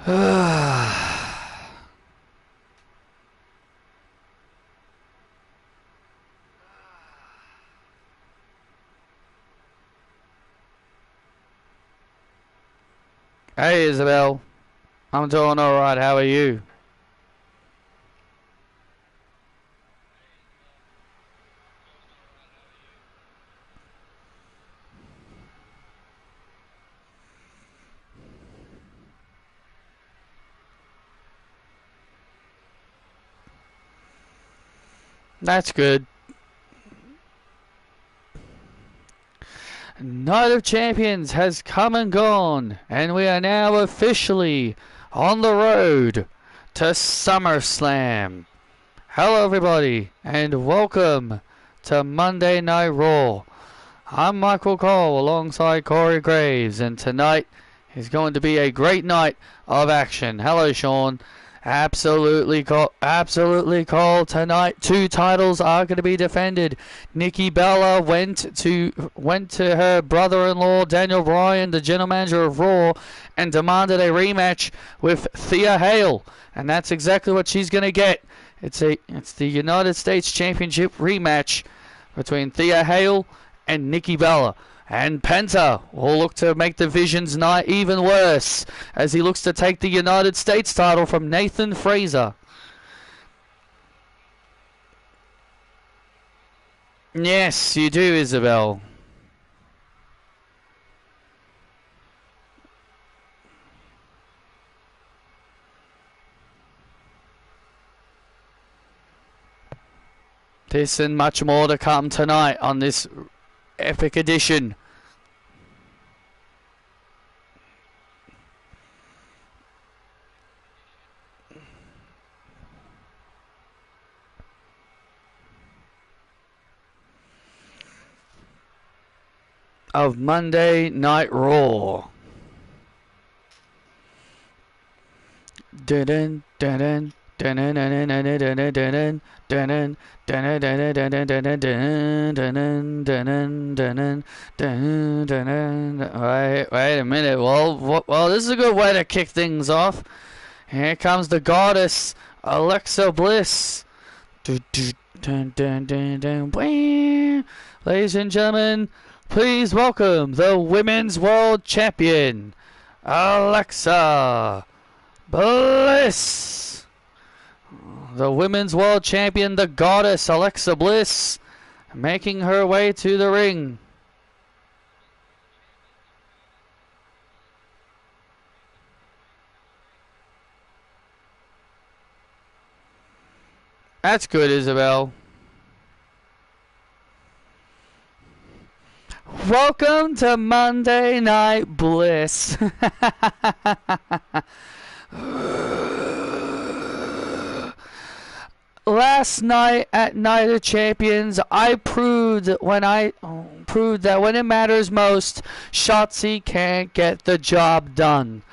Hey Isabel, I'm doing alright, how are you? That's good. Night of Champions has come and gone, and we are now officially on the road to SummerSlam. Hello everybody, and welcome to Monday Night Raw. I'm Michael Cole alongside Corey Graves, and tonight is going to be a great night of action. Hello Sean. Absolutely, Cole. Tonight, 2 titles are going to be defended. Nikki Bella went to her brother-in-law Daniel Bryan, the general manager of Raw, and demanded a rematch with Thea Hale, and that's exactly what she's going to get. It's the United States Championship rematch between Thea Hale and Nikki Bella. And Penta will look to make the Vision's night even worse as he looks to take the United States title from Nathan Fraser. Yes, you do, Isabel. This and much more to come tonight on this epic edition of Monday Night Raw. Dun dun dun dun dun dun dun dun dun dun. Wait a minute. Well, this is a good way to kick things off. Here comes the goddess Alexa Bliss. Ladies and gentlemen, please welcome the Women's World Champion, Alexa Bliss. The Women's World Champion, the goddess Alexa Bliss, making her way to the ring. That's good, Isabel. Welcome to Monday Night Bliss. Last night at Night of Champions, I proved that when it matters most, Shotzi can't get the job done.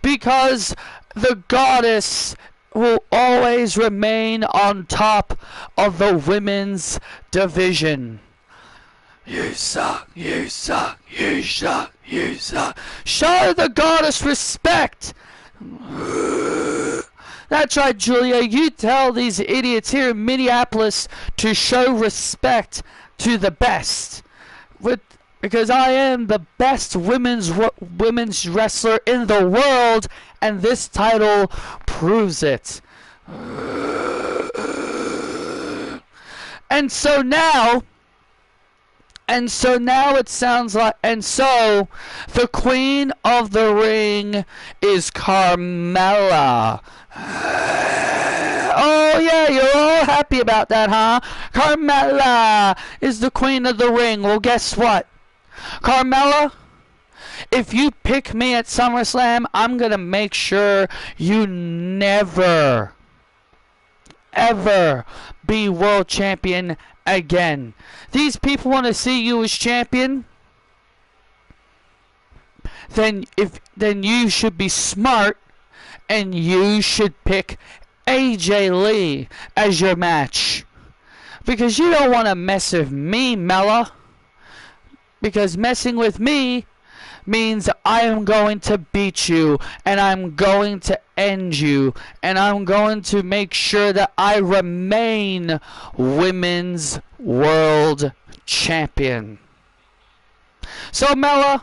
Because the goddess will always remain on top of the women's division. You suck, you suck, you suck, you suck. Show the goddess respect. That's right, Julia. You tell these idiots here in Minneapolis to show respect to the best. Because I am the best women's wrestler in the world, and this title proves it. And so now it sounds like, and so the Queen of the Ring is Carmella. Oh yeah, you're all happy about that, huh? Carmella is the Queen of the Ring. Well, guess what? Carmella, if you pick me at SummerSlam, I'm gonna make sure you never, ever be world champion again. These people want to see you as champion. Then you should be smart, and you should pick AJ Lee as your match, because you don't want to mess with me, Mella. Because messing with me means I am going to beat you, and I'm going to end you, and I'm going to make sure that I remain Women's World Champion. So Mella,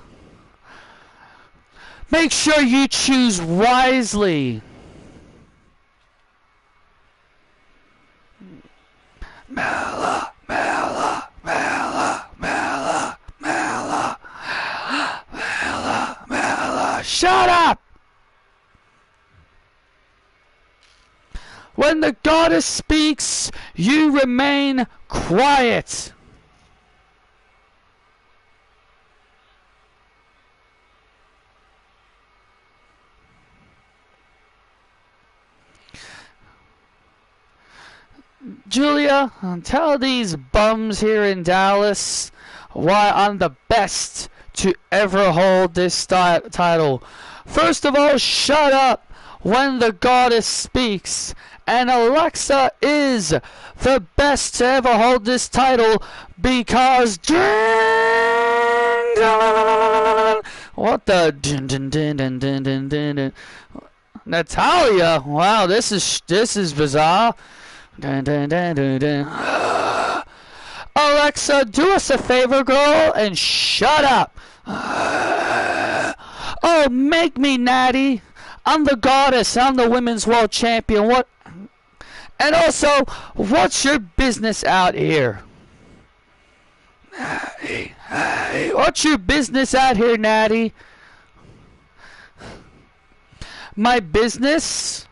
make sure you choose wisely. Mella, Mella, Mella, Mella, Mella, Mella, Mella. Shut up! When the goddess speaks, you remain quiet. Julia, tell these bums here in Dallas why I'm the best to ever hold this title. First of all, shut up when the goddess speaks. And Alexa is the best to ever hold this title because... What the... Natalia? Wow, this is bizarre. Alexa, do us a favor, girl, and shut up. Oh, make me natty. I'm the goddess. I'm the women's world champion. What? And also, what's your business out here? What's your business out here, Natty? My business?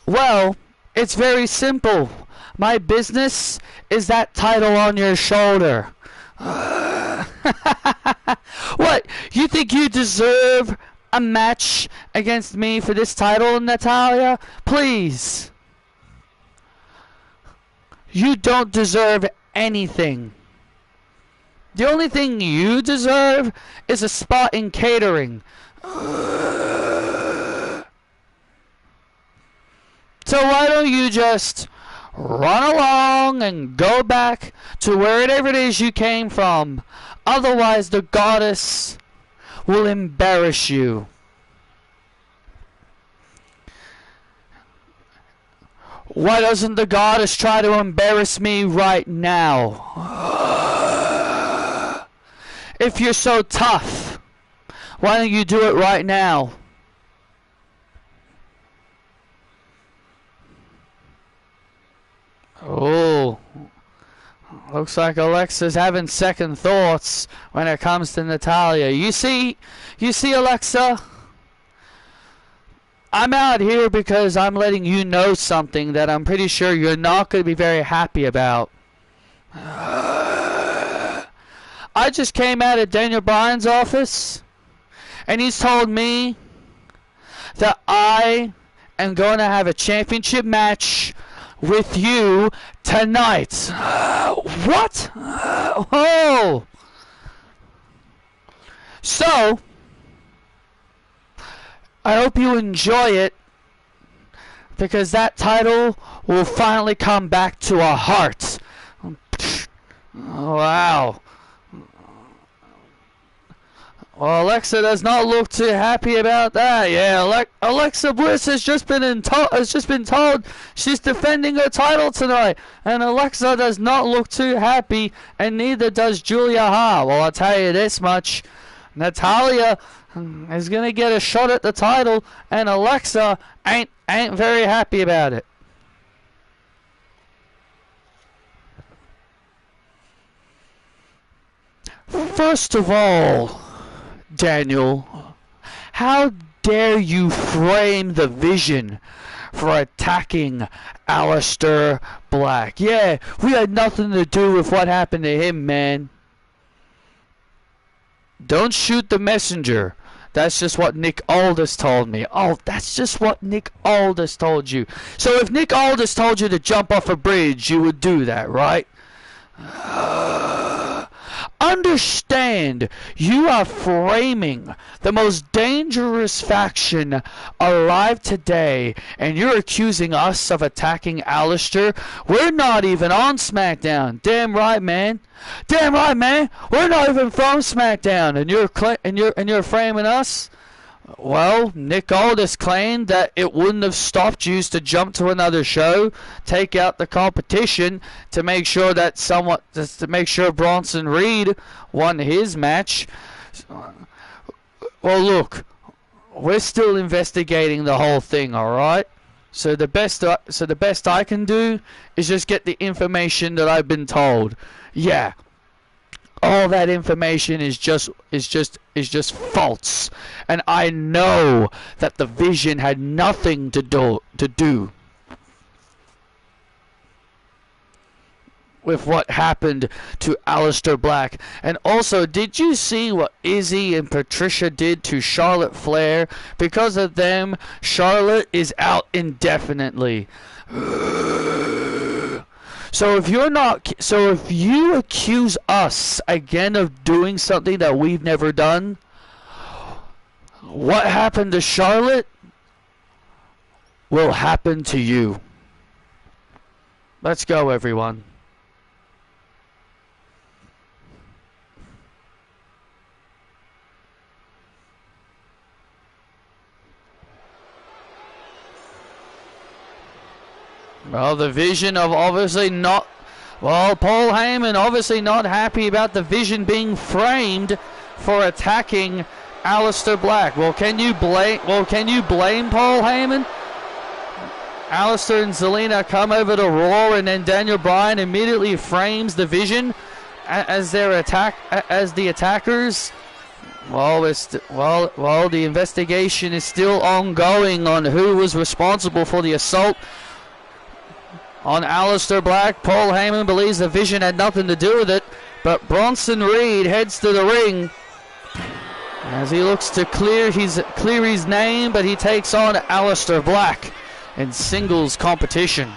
Well, it's very simple. My business is that title on your shoulder. What? You think you deserve a match against me for this title, Natalia? Please. You don't deserve anything. The only thing you deserve is a spot in catering. So why don't you just run along and go back to wherever it is you came from? Otherwise, the goddess will embarrass you. Why doesn't the goddess try to embarrass me right now? If you're so tough, why don't you do it right now? Oh, looks like Alexa's having second thoughts when it comes to Natalia. You see, Alexa? I'm out here because I'm letting you know something that I'm pretty sure you're not going to be very happy about. I just came out of Daniel Bryan's office, and he's told me that I am going to have a championship match with you tonight. What? Oh. So, I hope you enjoy it, because that title will finally come back to our hearts. Wow. Well, Alexa does not look too happy about that. Yeah, Alexa Bliss has just been told she's defending her title tonight, and Alexa does not look too happy, and neither does Julia Hart. Well, I'll tell you this much: Natalia is gonna get a shot at the title, and Alexa ain't very happy about it. First of all, Daniel, how dare you frame the vision for attacking Aleister Black? Yeah, we had nothing to do with what happened to him, man. Don't shoot the messenger. That's just what Nick Aldis told me. Oh, that's just what Nick Aldis told you. So if Nick Aldis told you to jump off a bridge, you would do that, right? I'm understand you are framing the most dangerous faction alive today, and you're accusing us of attacking Alistair? We're not even on SmackDown. Damn right, man. Damn right, man. We're not even from SmackDown, and you're framing us. Well, Nick Aldis claimed that it wouldn't have stopped you to jump to another show, take out the competition to make sure that Bronson Reed won his match. Well, look, we're still investigating the whole thing, all right? So the best I can do is just get the information that I've been told. Yeah. All that information is just false, and I know that the Vision had nothing to do with what happened to Alistair Black. And also, did you see what Izzy and Patricia did to Charlotte Flair? Because of them, Charlotte is out indefinitely. So if you accuse us again of doing something that we've never done, what happened to Charlotte will happen to you. Let's go, everyone. Well, the Vision of obviously not... Well, Paul Heyman obviously not happy about the Vision being framed for attacking Alistair Black. Well, can you blame Paul Heyman? Alistair and Zelina come over to Raw, and then Daniel Bryan immediately frames the Vision as the attackers. Well, the investigation is still ongoing on who was responsible for the assault on Alistair Black. Paul Heyman believes the Vision had nothing to do with it, but Bronson Reed heads to the ring as he looks to clear his name, but he takes on Alistair Black in singles competition.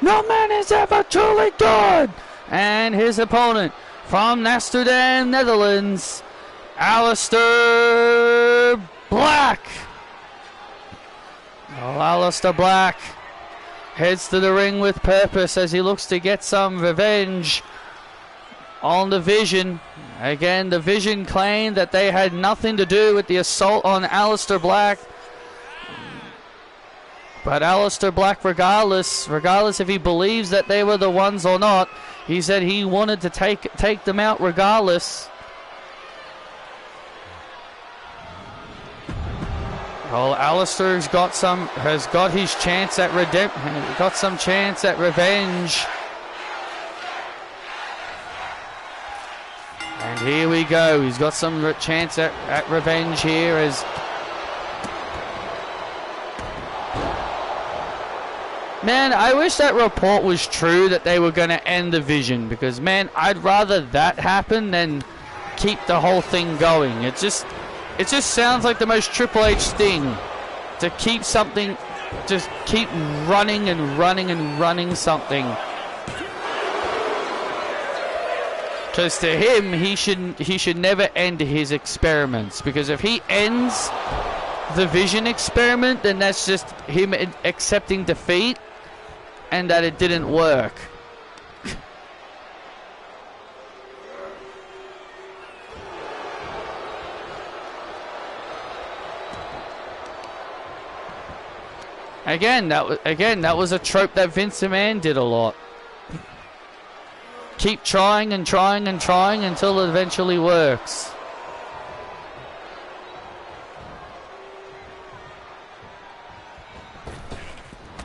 No man is ever truly good. And his opponent from Amsterdam, Netherlands, Alistair Black. Oh, Alistair Black heads to the ring with purpose as he looks to get some revenge on the Vision. Again, the Vision claimed that they had nothing to do with the assault on Alistair Black. But Alistair Black, regardless if he believes that they were the ones or not, he said he wanted to take them out regardless. Well, Alistair has got his chance at revenge. And here we go. He's got some chance at revenge here as... Man, I wish that report was true that they were going to end the Vision, because, man, I'd rather that happen than keep the whole thing going. It just sounds like the most Triple H thing, to keep something, just keep running and running and running something. Because to him, he should never end his experiments, because if he ends the Vision experiment, then that's just him accepting defeat and that it didn't work. Again, that was a trope that Vince McMahon did a lot. keep trying and trying and trying until it eventually works.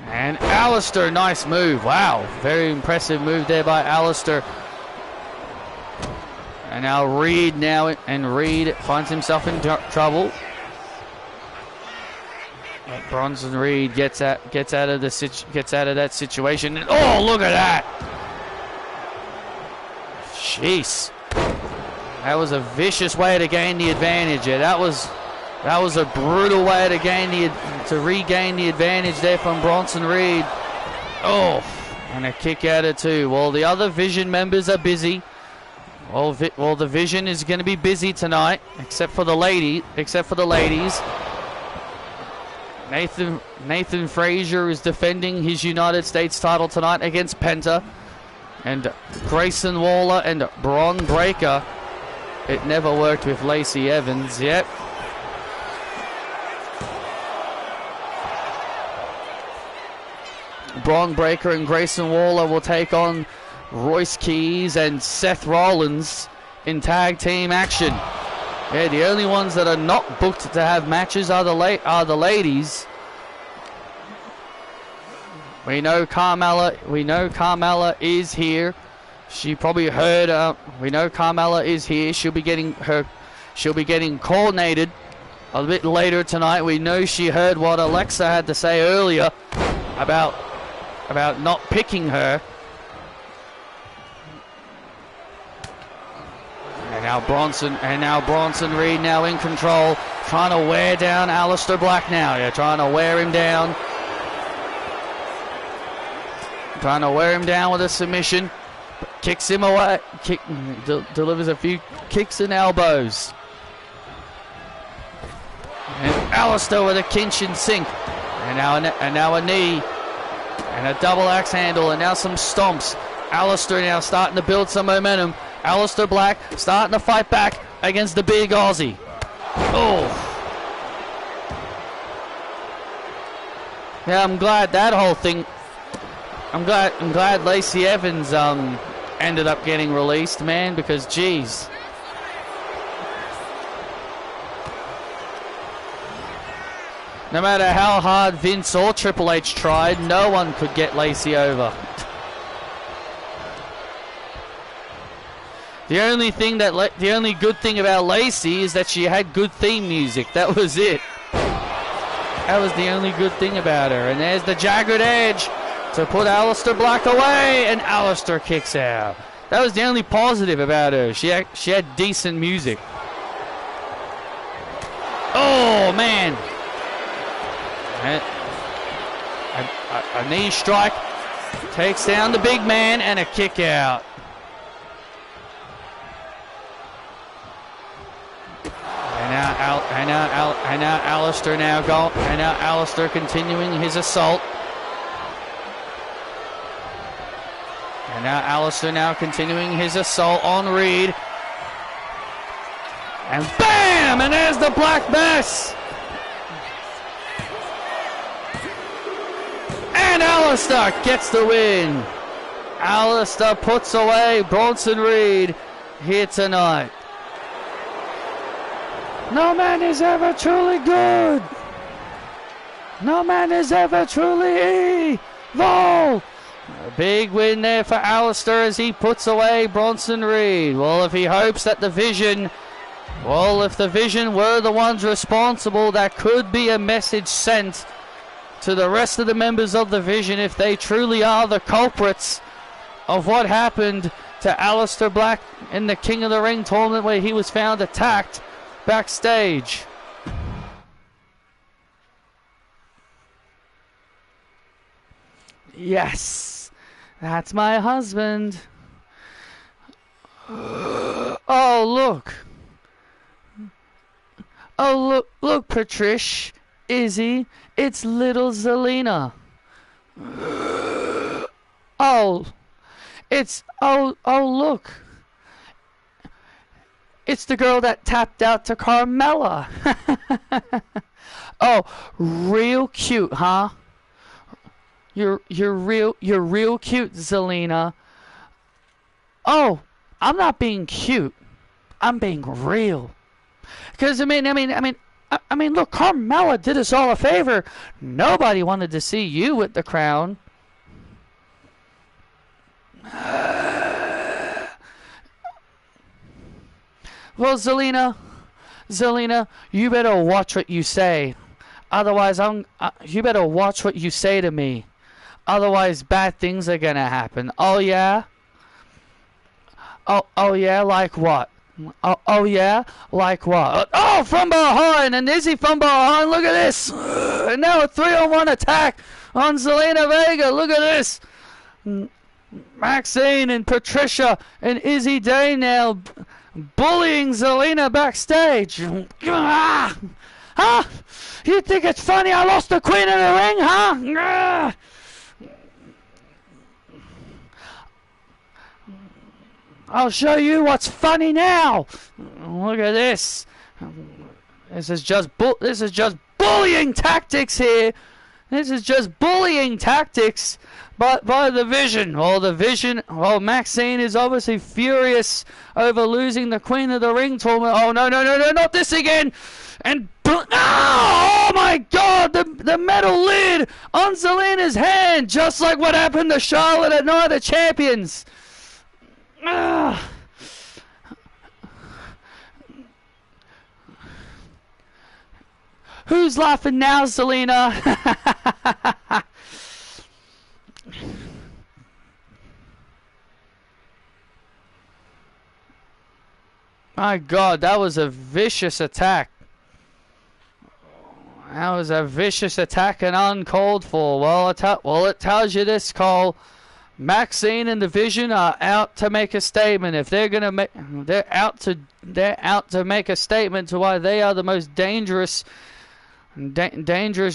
And Alistair, nice move. Wow, very impressive move there by Alistair. And now Reed Reed finds himself in trouble. Bronson Reed gets out of that situation. And, oh, look at that! Jeez, that was a vicious way to gain the advantage. Yeah, that was a brutal way to regain the advantage there from Bronson Reed. Oh, and a kick out of two. Well, the other Vision members are busy. Well, the Vision is going to be busy tonight, except for the ladies. Nathan Frazier is defending his United States title tonight against Penta. And Grayson Waller and Bron Breakker. It never worked with Lacey Evans yet. Bron Breakker and Grayson Waller will take on Royce Keys and Seth Rollins in tag team action. Yeah, the only ones that are not booked to have matches are the ladies. We know Carmella is here. She probably heard. We know Carmella is here. She'll be getting coordinated a bit later tonight. We know she heard what Alexa had to say earlier about not picking her. And now Bronson Reed now in control, trying to wear down Aleister Black now. Yeah, trying to wear him down. Trying to wear him down with a submission. Kicks him away. Delivers a few kicks and elbows. And Aleister with a Kinshin sink. And now a knee. And a double axe handle. And now some stomps. Aleister now starting to build some momentum. Aleister Black starting to fight back against the big Aussie. Oh. Yeah, I'm glad that whole thing... I'm glad Lacey Evans ended up getting released, man, because geez. No matter how hard Vince or Triple H tried, no one could get Lacey over. The only good thing about Lacey is that she had good theme music. That was it. That was the only good thing about her. And there's the Jagged Edge to put Aleister Black away, and Aleister kicks out. That was the only positive about her. She had decent music. Oh man! A knee strike takes down the big man, and a kick out. And now Aleister continuing his assault. And now Aleister now continuing his assault on Reed. And BAM! And there's the Black Mass! And Aleister gets the win. Aleister puts away Bronson Reed here tonight. No man is ever truly good. No man is ever truly evil. A big win there for Aleister as he puts away Bronson Reed. Well, if he hopes that the Vision, if the Vision were the ones responsible, that could be a message sent to the rest of the members of the Vision if they truly are the culprits of what happened to Aleister Black in the King of the Ring tournament where he was found attacked backstage. Yes, that's my husband. Oh, look. Oh, look, Patricia, Izzy, it's little Zelina. Oh, look. It's the girl that tapped out to Carmella. Oh, real cute, huh? You're real cute, Zelina. Oh, I'm not being cute. I'm being real. Because I mean, look, Carmella did us all a favor. Nobody wanted to see you with the crown. Well, Zelina, you better watch what you say. Otherwise, you better watch what you say to me. Otherwise, bad things are gonna happen. Oh yeah. Oh yeah, like what? Oh yeah, like what? Oh, from behind, and Izzy from behind. Look at this. And now a 3-on-1 attack on Zelina Vega. Look at this. Maxine and Patricia and Izzy Day now bullying Zelina backstage. Ah! You think it's funny I lost the Queen of the Ring, huh? I'll show you what's funny now. Look at this. This is just bullying tactics here. This is just bullying tactics by the Vision. Well, Maxine is obviously furious over losing the Queen of the Ring tournament. Oh, no, not this again. And, oh my God, the metal lid on Zelina's hand, just like what happened to Charlotte at Night of Champions. Who's laughing now, Zelina? My God, that was a vicious attack. That was a vicious attack and uncalled for. Well, it tells you this, Cole. Maxine and the Vision are out to make a statement. If they're gonna make, they're out to make a statement to why they are the most dangerous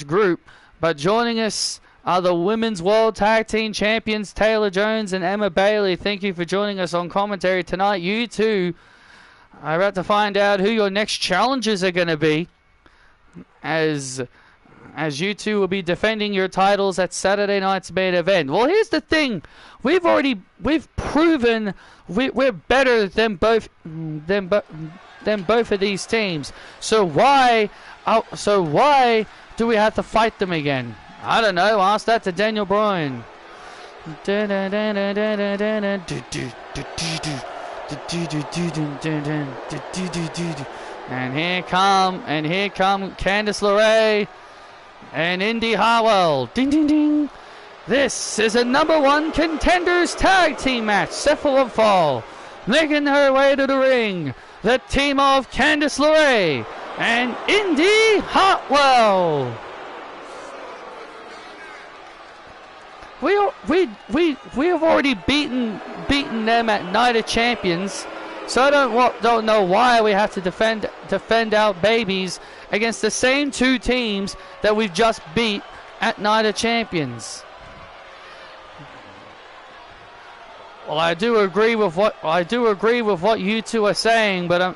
group. But joining us are the Women's World Tag Team Champions Taylor Jones and Emma Bailey. Thank you for joining us on commentary tonight. You two are about to find out who your next challengers are going to be, as you two will be defending your titles at Saturday night's main event. Well, here's the thing: we've proven we're better than both of these teams. So why do we have to fight them again? I don't know. Ask that to Daniel Bryan. And here come Candice LeRae and Indy Hartwell. Ding, ding, ding. This is a #1 contenders tag team match. Cephalon Fall making her way to the ring. The team of Candice LeRae and Indy Hartwell. We have already beaten them at Night of Champions. So I don't know why we have to defend our babies against the same two teams that we've just beat at Night of Champions. Well, I do agree with what you two are saying, but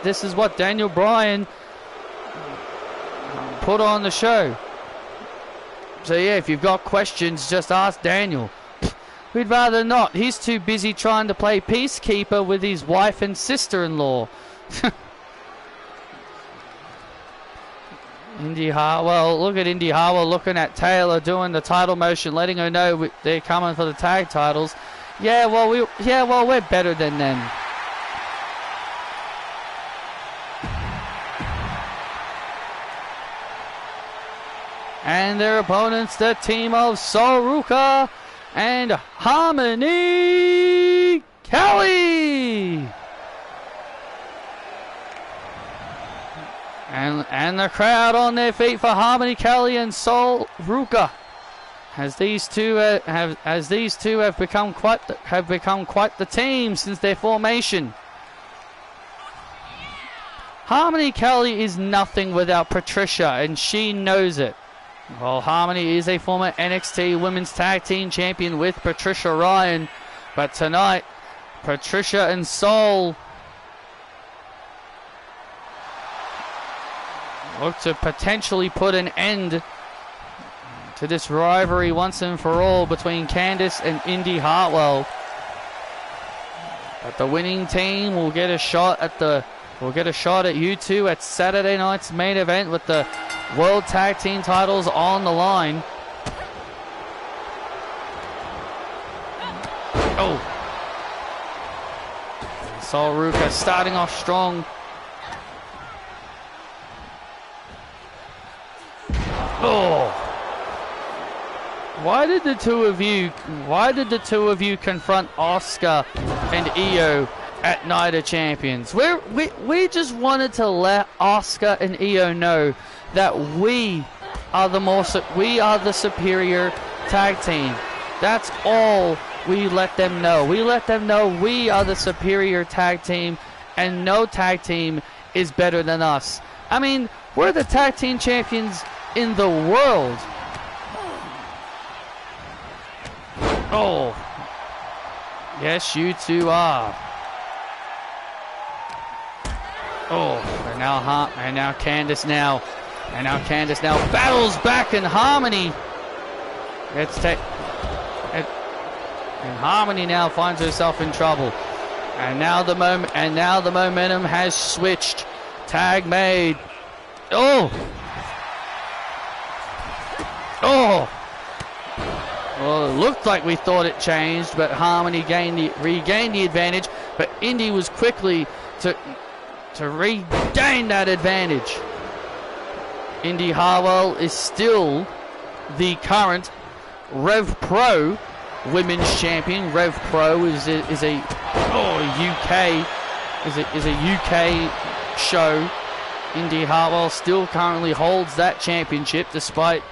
this is what Daniel Bryan put on the show. So yeah, if you've got questions, just ask Daniel. We'd rather not. He's too busy trying to play peacekeeper with his wife and sister-in-law. Indy Hartwell, look at Indy Hartwell looking at Taylor doing the title motion, letting her know they're coming for the tag titles. Yeah, well, we're better than them. And their opponents, the team of Saruka and Harmony Kelly. And the crowd on their feet for Harmony Kelly and Sol Ruka, as these two have become quite the team since their formation. Harmony Kelly is nothing without Patricia, and she knows it. Well, Harmony is a former NXT Women's Tag Team Champion with Patricia Ryan, but tonight Patricia and Sol look to potentially put an end to this rivalry once and for all between Candice and Indy Hartwell. But the winning team will get a shot at you two at Saturday night's main event with the World Tag Team titles on the line. Oh. Sol Ruca starting off strong. Oh. Why did the two of you confront Oscar and Io at Night of Champions? We just wanted to let Oscar and Io know that we are the superior tag team. That's all we let them know. We let them know we are the superior tag team and no tag team is better than us. I mean, we're the tag team champions in the world. Oh, yes, you two are. Oh, and now Candice battles back in Harmony. And Harmony now finds herself in trouble. And now the momentum has switched. Tag made. Oh. Oh. Well, it looked like we thought it changed, but Harmony regained the advantage. But Indy was quickly to regain that advantage. Indy Hartwell is still the current Rev Pro Women's Champion. Rev Pro is a UK show. Indy Hartwell still currently holds that championship, despite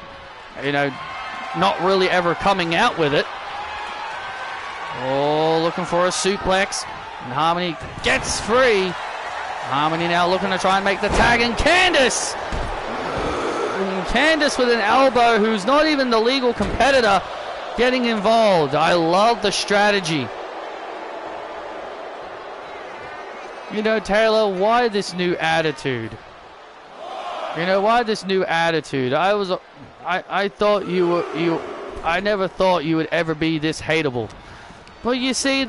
not really ever coming out with it. Oh, looking for a suplex, and Harmony gets free. Harmony now looking to try and make the tag, and Candice with an elbow, who's not even the legal competitor, getting involved. I love the strategy. Taylor, why this new attitude? Why this new attitude? I thought I never thought you would ever be this hateable. Well, you see,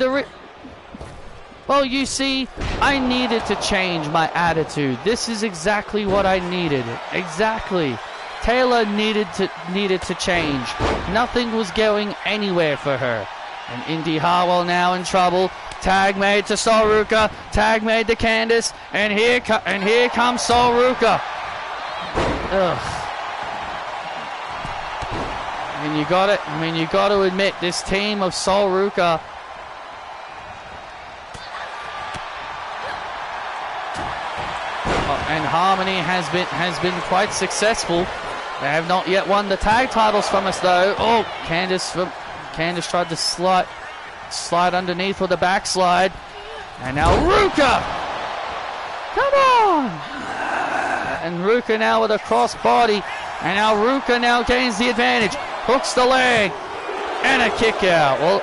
I needed to change my attitude. This is exactly what I needed. Exactly. Taylor needed to change. Nothing was going anywhere for her. And Indy Hartwell now in trouble. Tag made to Sol Ruca. Tag made to Candice. And here comes Sol Ruca. Ugh. And you got to admit, this team of Sol Ruca, and Harmony has been quite successful. They have not yet won the tag titles from us, though. Oh, Candice tried to slide underneath with a backslide, and now Ruca, come on! And Ruca now with a cross body, and now Ruca now gains the advantage. Hooks the leg, and a kick out. Well,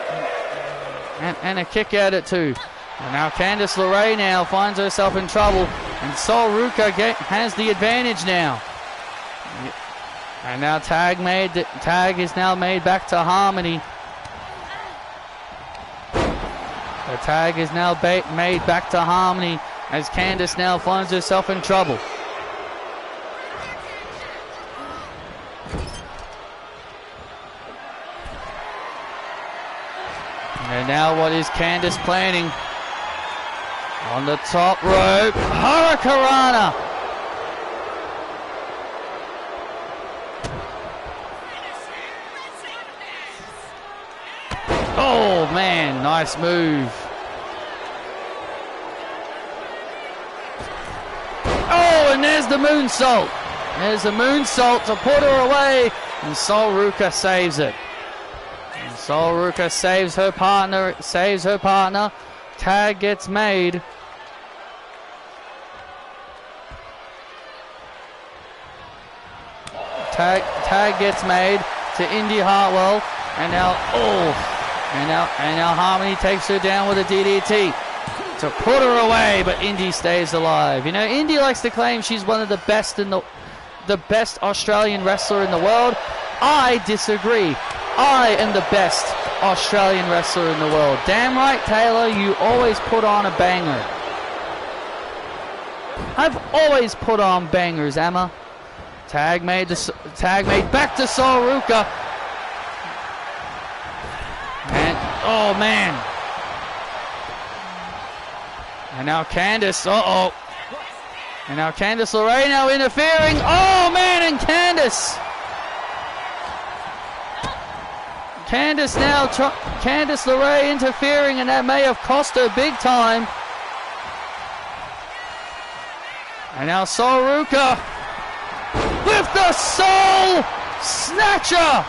and a kick out at two. And now Candice LeRae now finds herself in trouble, and Sol Ruca has the advantage now. And now tag is now made back to Harmony. The tag is now made back to Harmony as Candice now finds herself in trouble. And now what is Candice planning? On the top rope, Hurricanrana. Oh man, nice move. Oh, and there's the moonsault. There's the moonsault to put her away, and Sol Ruca saves it. And Sol Ruca saves her partner. Tag gets made. Tag gets made to Indy Hartwell, and now Harmony takes her down with a DDT to put her away, but Indy stays alive. Indy likes to claim she's one of the best Australian wrestler in the world, I disagree. I am the best Australian wrestler in the world. Damn right, Taylor, you always put on a banger. I've always put on bangers, Emma. Tag made back to Sol Ruka. And, oh man. And now Candice, uh-oh. And now Candice LeRae now interfering. Oh man, and Candice LeRae interfering, and that may have cost her big time. And now Sol Ruka with the Soul Snatcher.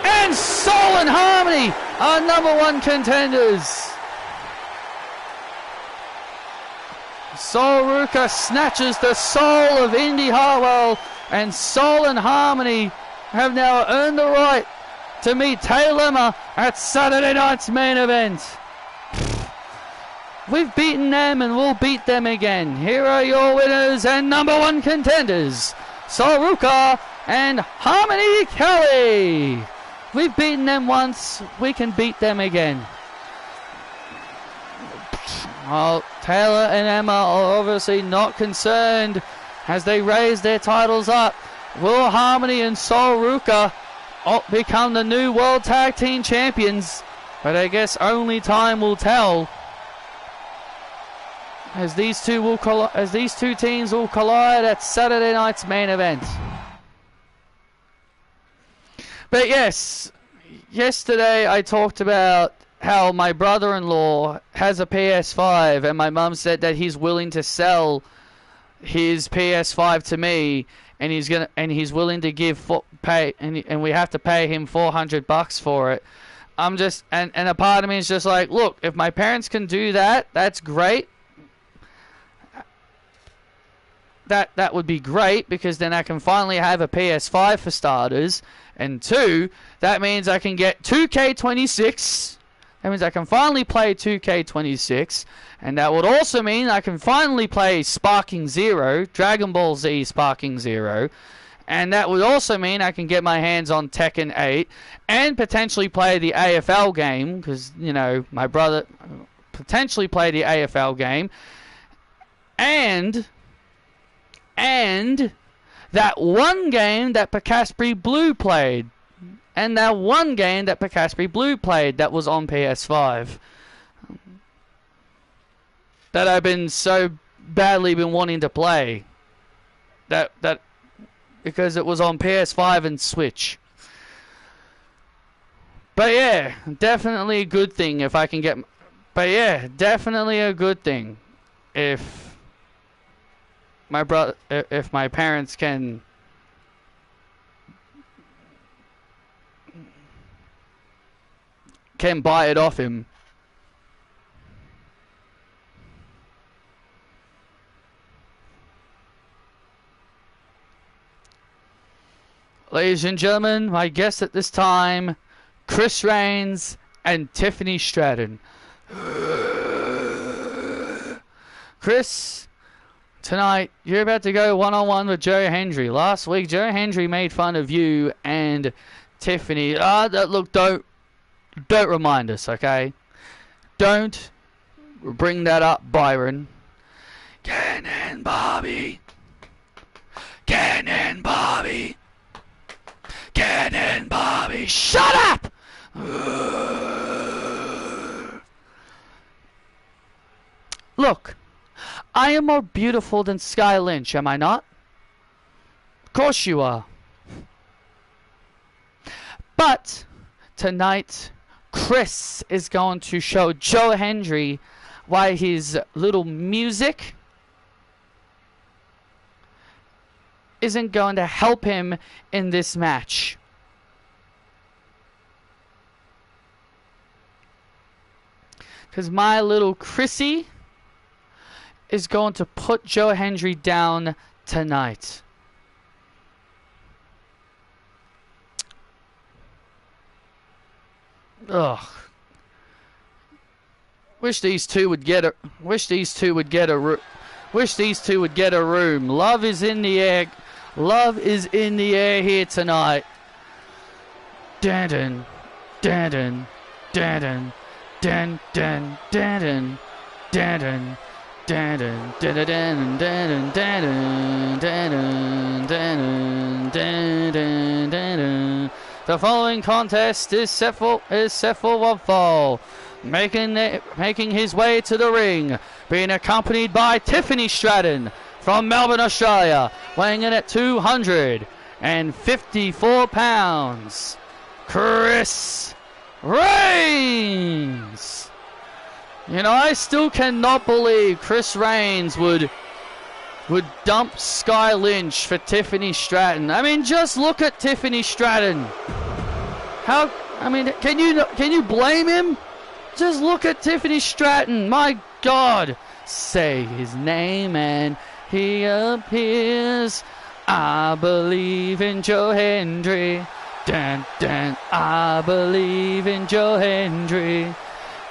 And Soul and Harmony are #1 contenders. Sol Ruka snatches the soul of Indy Hartwell, and Soul and Harmony have now earned the right to meet Taylor Lemmer at Saturday night's main event. We've beaten them and we'll beat them again. Here are your winners and #1 contenders, Sol Ruka and Harmony Kelly. We've beaten them once, we can beat them again. Well, Taylor and Emma are obviously not concerned as they raise their titles up. Will Harmony and Sol Ruka become the new World Tag Team Champions? But I guess only time will tell, as these two teams will collide at Saturday night's main event. But yes, yesterday I talked about how my brother-in-law has a PS5, and my mum said that he's willing to sell his PS5 to me, and he's willing to pay, and we have to pay him $400 for it. I'm just, and a part of me is just like, look, if my parents can do that, that's great. That would be great, because then I can finally have a PS5 for starters, and two, that means I can get 2K26. That means I can finally play 2K26, and that would also mean I can finally play Sparking Zero, Dragon Ball Z Sparking Zero, and that would also mean I can get my hands on Tekken 8 and potentially play the AFL game, because, you know, my brother potentially play the AFL game, and that one game that Picaspery Blue played. And that one game that Picaspery Blue played that was on PS5. That I've been so badly wanting to play. That because it was on PS5 and Switch. But yeah, definitely a good thing if I can get... But yeah, definitely a good thing if my parents can buy it off him. Ladies and gentlemen, my guests at this time, Chris Reigns and Tiffany Stratton. Chris, tonight you're about to go one-on-one with Joe Hendry. Last week, Joe Hendry made fun of you and Tiffany. Look, don't remind us, okay? Don't bring that up, Byron. Ken and Bobby. Ken and Bobby. Ken and Bobby. Shut up! Look, I am more beautiful than Sky Lynch, am I not? Of course you are. But tonight, Chris is going to show Joe Hendry why his little music isn't going to help him in this match. Because my little Chrissy is going to put Joe Hendry down tonight. Ugh. Wish these two would get a room. Love is in the air. Love is in the air here tonight. Dun dun dun dun dun dun dun dun dun. The following contest is set for one fall. Making his way to the ring, being accompanied by Tiffany Stratton from Melbourne, Australia, weighing in at 254 pounds, Chris Reigns. You know, I still cannot believe Chris Reigns would dump Sky Lynch for Tiffany Stratton. I mean, just look at Tiffany Stratton. How? I mean, can you blame him? Just look at Tiffany Stratton. My God. Say his name and he appears. I believe in Joe Hendry. Dun, dun. I believe in Joe Hendry.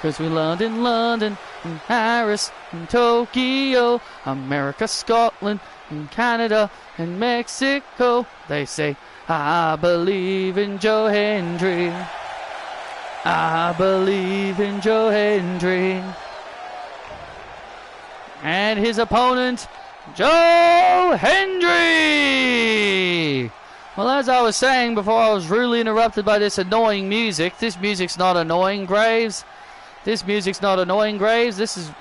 Cause we land in London, in Paris, in Tokyo, America, Scotland, in Canada, and Mexico. They say, I believe in Joe Hendry. I believe in Joe Hendry. And his opponent, Joe Hendry! Well, as I was saying before I was rudely interrupted by this annoying music, this music's not annoying, Graves. This music's not annoying, Graves. This is...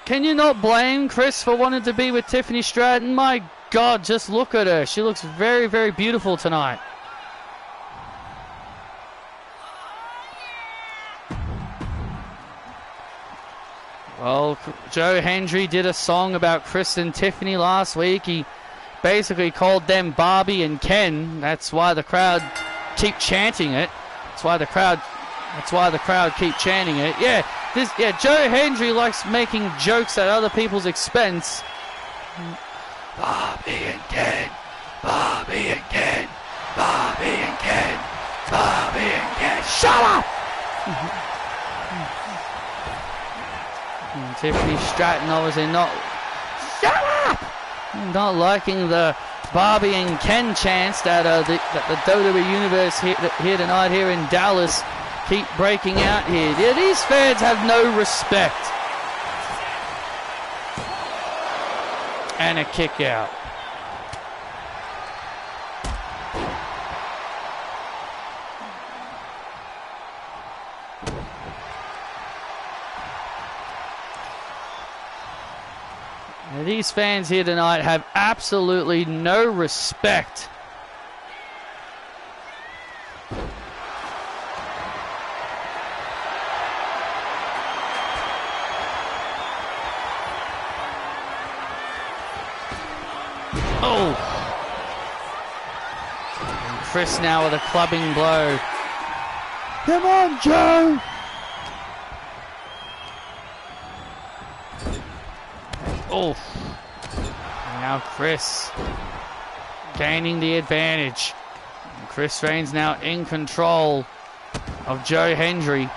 Can you not blame Chris for wanting to be with Tiffany Stratton? My God, just look at her. She looks very, very beautiful tonight. Well, Joe Hendry did a song about Chris and Tiffany last week. He basically called them Barbie and Ken. That's why the crowd keep chanting it. That's why the crowd keep chanting it. Yeah, Joe Hendry likes making jokes at other people's expense. Barbie and Ken, Barbie and Ken, Barbie and Ken, Barbie and Ken. Shut up! Tiffany Stratton obviously not. Shut up! Not liking the Barbie and Ken chants that the WWE Universe here tonight here in Dallas keep breaking out here. Yeah, these fans have no respect. And a kick out. Now, these fans here tonight have absolutely no respect. Oh! And Chris now with a clubbing blow. Come on, Joe! Oh! Now Chris gaining the advantage. And Chris Reigns now in control of Joe Hendry.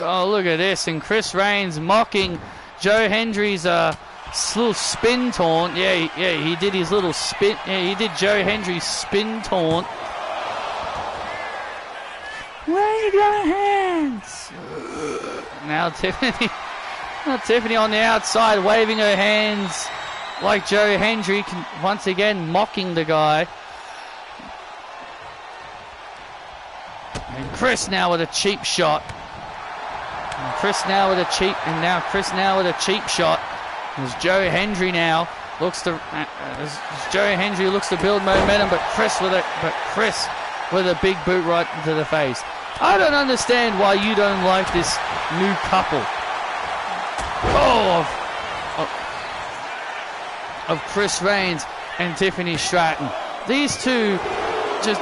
Oh, look at this. And Chris Reigns mocking Joe Hendry's little spin taunt. Yeah, he did his little spin. Yeah, he did Joe Hendry's spin taunt. Wave your hands. Now Tiffany on the outside waving her hands like Joe Hendry, once again mocking the guy. And Chris now with a cheap shot. And Chris now with a cheap shot. As Joe Hendry now looks to build momentum, but Chris with a big boot right into the face. I don't understand why you don't like this new couple. Of Chris Reigns and Tiffany Stratton. These two just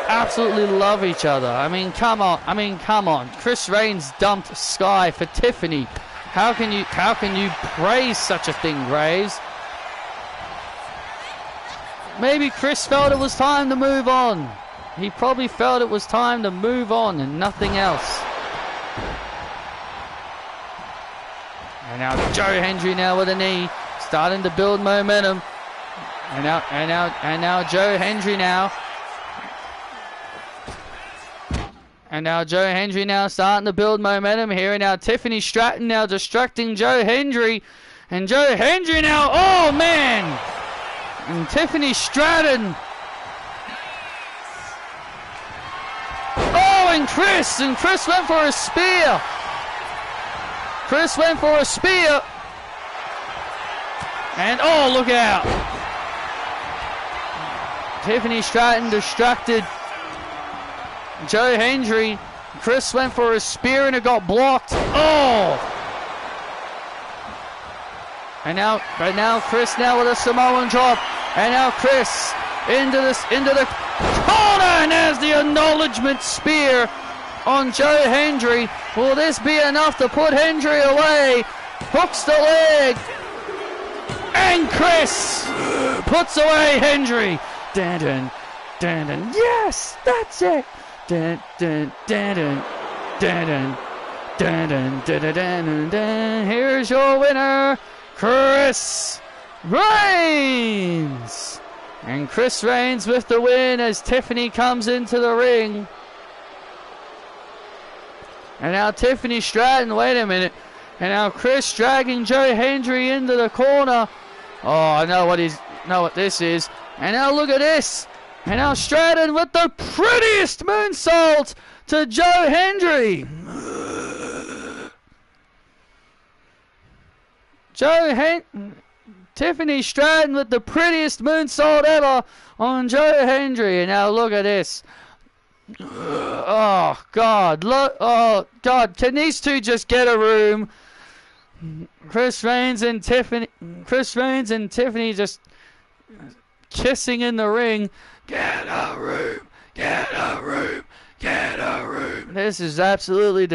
absolutely love each other. I mean, come on. Chris Reigns dumped Sky for Tiffany. How can you praise such a thing, Graves? Maybe Chris felt it was time to move on. He probably felt it was time to move on and nothing else. And now Joe Hendry now with a knee, starting to build momentum. And now Joe Hendry now. And now Joe Hendry now starting to build momentum here. And now Tiffany Stratton now distracting Joe Hendry. And Joe Hendry now, oh man! And Tiffany Stratton. Oh, and Chris went for a spear. Chris went for a spear. And oh, look out. Tiffany Stratton distracted Joe Hendry. Chris went for a spear and it got blocked. Oh! And now Chris now with a Samoan drop. And now Chris into the corner, and there's the acknowledgement spear on Joe Hendry. Will this be enough to put Hendry away? Hooks the leg. And Chris puts away Hendry. Dun, dun, dun, dun. Yes, that's it. Dun, dun, dun, dun, dun, dun, dun, dun, dun, dun, dun. Here's your winner, Chris Reigns. And Chris Reigns with the win as Tiffany comes into the ring. And now Tiffany Stratton, wait a minute. And now Chris dragging Joe Hendry into the corner. Oh, I know what this is. And now look at this. And now Stratton with the prettiest moonsault to Joe Hendry. Tiffany Stratton with the prettiest moonsault ever on Joe Hendry. And now look at this. Oh God, look! Oh God, can these two just get a room? Chris Reigns and Tiffany just kissing in the ring. Get a room, get a room, get a room. This is absolutely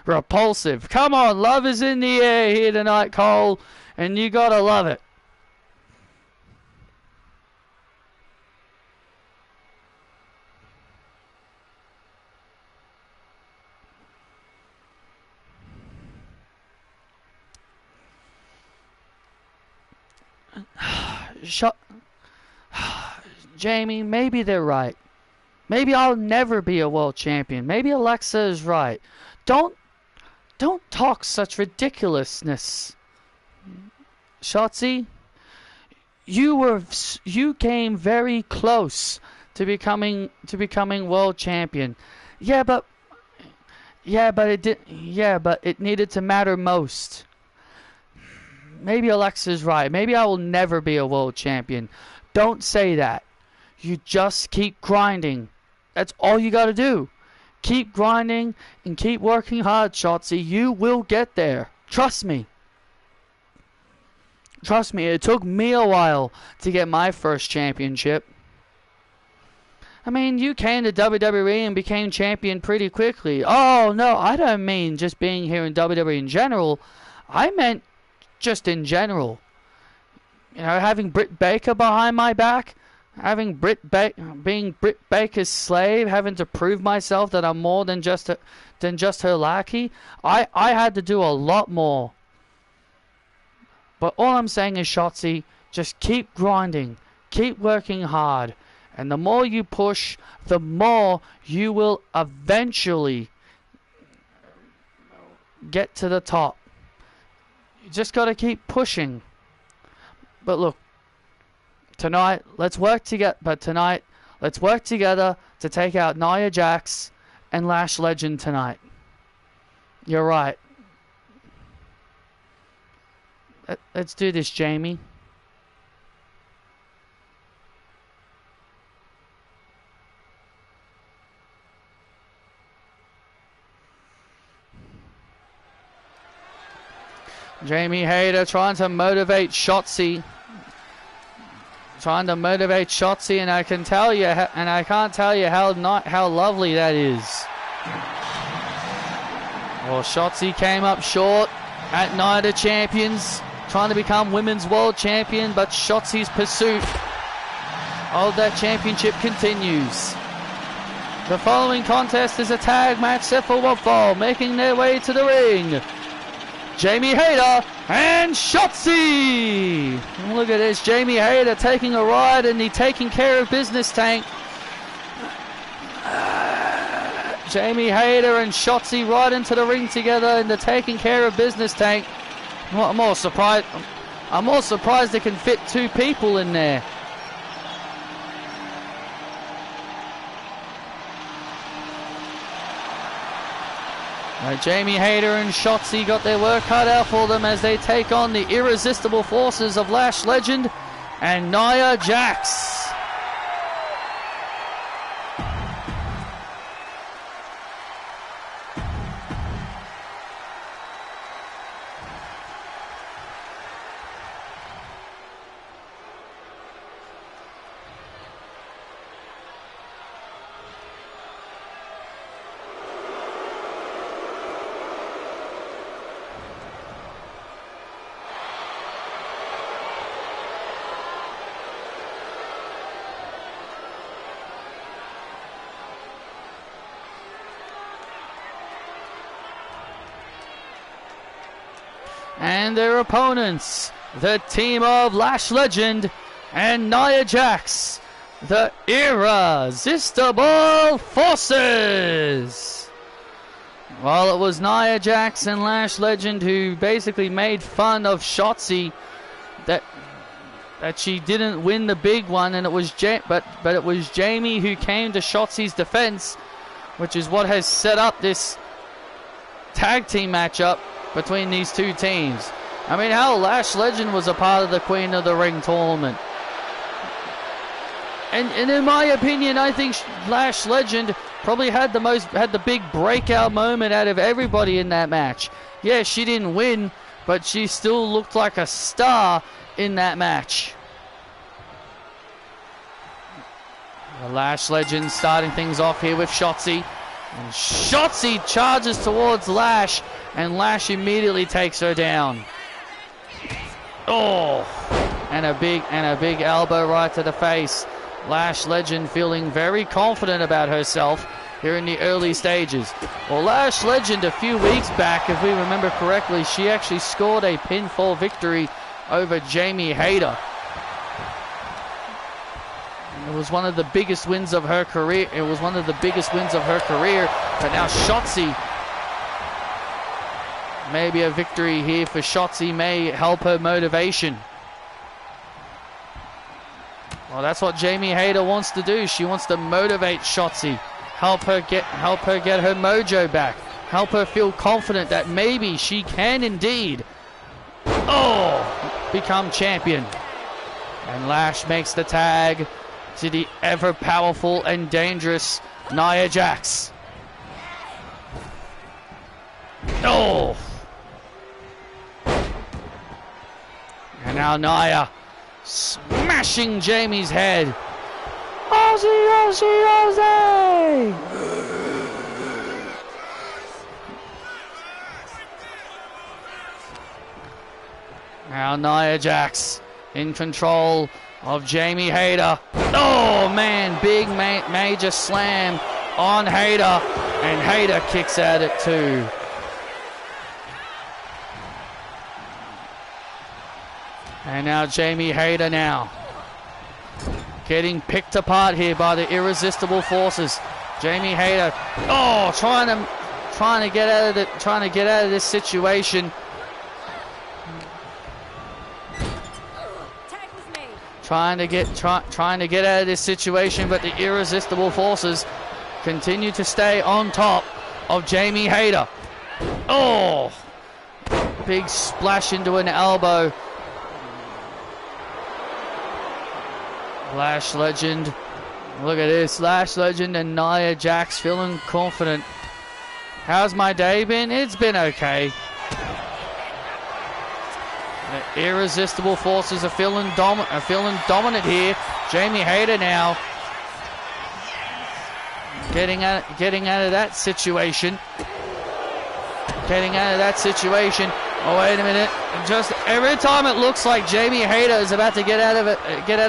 repulsive. Come on, love is in the air here tonight, Cole, and you gotta love it. Jamie, maybe they're right. Maybe I'll never be a world champion. Maybe Alexa is right. Don't talk such ridiculousness. Shotzi, you came very close to becoming world champion. But it needed to matter most. Maybe Alexa's right. Maybe I will never be a world champion. Don't say that. You just keep grinding. That's all you got to do. Keep grinding and keep working hard, Shotzi. You will get there. Trust me. Trust me. It took me a while to get my first championship. I mean, you came to WWE and became champion pretty quickly. Oh, no, I don't mean just being here in WWE in general. I meant just in general. You know, having Britt Baker behind my back, having being Britt Baker's slave, having to prove myself that I'm more than just her lackey. I had to do a lot more. But all I'm saying is, Shotzi, just keep grinding, keep working hard, and the more you push, the more you will eventually get to the top. You just got to keep pushing. But look, tonight, let's work together. But tonight, let's work together to take out Nia Jax and Lash Legend tonight. You're right. Let's do this, Jamie. Jamie Hayter trying to motivate Shotzi. And I can tell you, and I can't tell you how lovely that is. Well, Shotzi came up short at Night of Champions, trying to become Women's World Champion, but Shotzi's pursuit of that championship continues. The following contest is a tag match set for one fall, making their way to the ring Jamie Hayter and Shotzi. Look at this, Jamie Hayter taking a ride in the Taking Care of Business tank. Jamie Hayter and Shotzi right into the ring together in the Taking Care of Business tank. I'm more surprised they can fit 2 people in there. Jamie Hayter and Shotzi got their work cut out for them as they take on the irresistible forces of Lash Legend and Nia Jax. And their opponents, the team of Lash Legend and Nia Jax, the Irresistible Forces. Well, it was Nia Jax and Lash Legend who basically made fun of Shotzi that she didn't win the big one, and it was but it was Jamie who came to Shotzi's defense, which is what has set up this tag team matchup between these 2 teams. I mean, hell, Lash Legend was a part of the Queen of the Ring tournament. And in my opinion, I think Lash Legend probably had the big breakout moment out of everybody in that match. Yeah, she didn't win, but she still looked like a star in that match. The Lash Legend starting things off here with Shotzi. And Shotzi charges towards Lash, and Lash immediately takes her down. Oh, and a big elbow right to the face. Lash Legend feeling very confident about herself here in the early stages. Well, Lash Legend a few weeks back, if we remember correctly, she actually scored a pinfall victory over Jamie Hayter. It was one of the biggest wins of her career. But now Shotzi, maybe a victory here for Shotzi may help her motivation. Well, that's what Jamie Hayter wants to do. She wants to motivate Shotzi, help her get her mojo back, help her feel confident that maybe she can indeed become champion. And Lash makes the tag to the ever powerful and dangerous Nia Jax. Oh! And now Nia smashing Jamie's head. Aussie, Aussie, Aussie! Now Nia Jax in control of Jamie Hayter. Oh man, big major slam on Hayter, and Hayter kicks at it too. And now Jamie Hayter now getting picked apart here by the irresistible forces. Jamie Hayter, trying to get out of this situation. Trying to get out of this situation, but the irresistible forces continue to stay on top of Jamie Hayter. Oh, big splash into an elbow. Lash Legend, look at this, Lash Legend and Nia Jax feeling confident. How's my day been? It's been okay. The irresistible forces are feeling dominant here. Jamie Hayter now getting out of that situation. Oh, wait a minute. Just every time it looks like Jamie Hayter is about to get out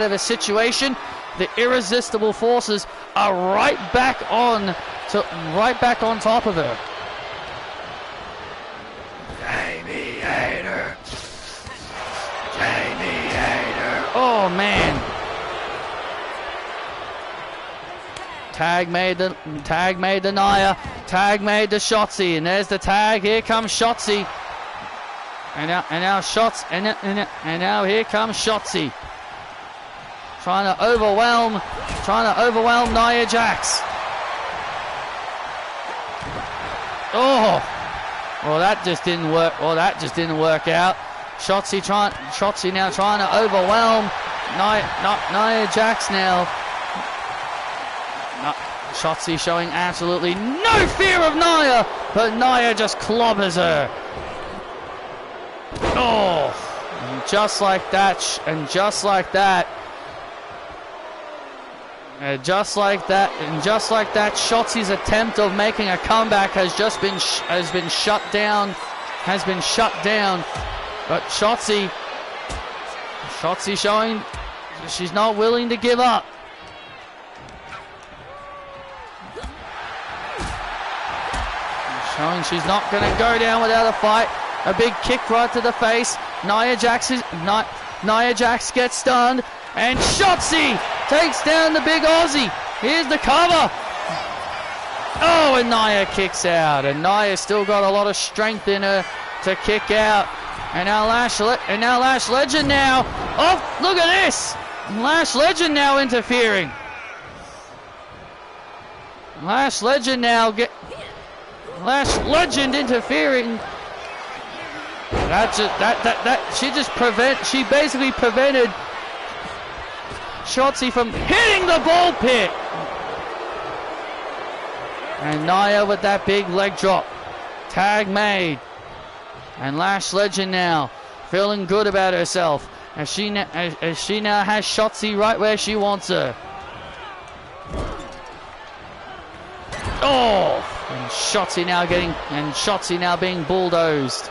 of a situation, the irresistible forces are right back on top of her. Jamie Oh, man. Tag made the Nia. Tag made the Shotzi. And there's the tag. Here comes Shotzi. And now Shots. And now here comes Shotzi. Trying to overwhelm Nia Jax. Oh, well, that just didn't work. Well, that just didn't work out. Shotzi now trying to overwhelm Nia Jax now. Shotzi showing absolutely no fear of Nia, but Nia just clobbers her. Oh, and just like that, Shotzi's attempt of making a comeback has been shut down. But Shotzi showing she's not willing to give up. Showing she's not going to go down without a fight. A big kick right to the face. Nia Jax gets stunned. And Shotzi takes down the big Aussie. Here's the cover. Oh, and Nia kicks out. And Nia's still got a lot of strength in her to kick out. And now Lash Legend now. Oh, look at this. Lash Legend now interfering. Lash Legend interfering. She basically prevented Shotzi from hitting the ball pit. And Nia with that big leg drop. Tag made. And Lash Legend now feeling good about herself. As she now has Shotzi right where she wants her. Oh! And Shotzi now being bulldozed.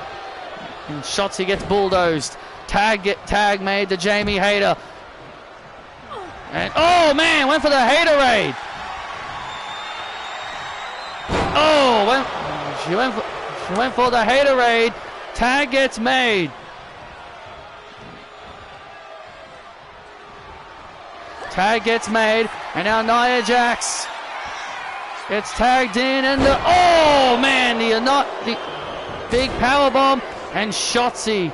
And Shotzi gets bulldozed. Tag made to Jamie Hayter. And oh man, went for the Haterade. Oh, she went for the Haterade. Tag gets made. And now Nia Jax gets tagged in, and oh man, the big power bomb, and Shotzi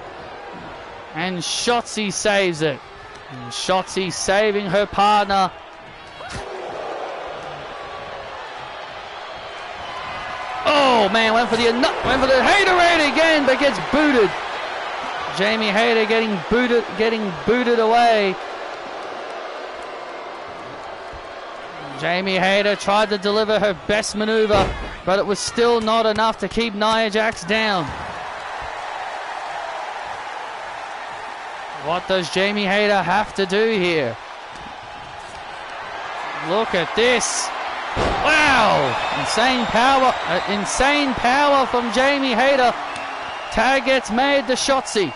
saves it. And Shotzi saving her partner. Oh man, went for the Haterade again, but gets booted. Jamie Hayter getting booted away. Jamie Hayter tried to deliver her best maneuver, but it was still not enough to keep Nia Jax down. What does Jamie Hayter have to do here? Look at this. Wow! Insane power from Jamie Hayter. Tag gets made to Shotzi.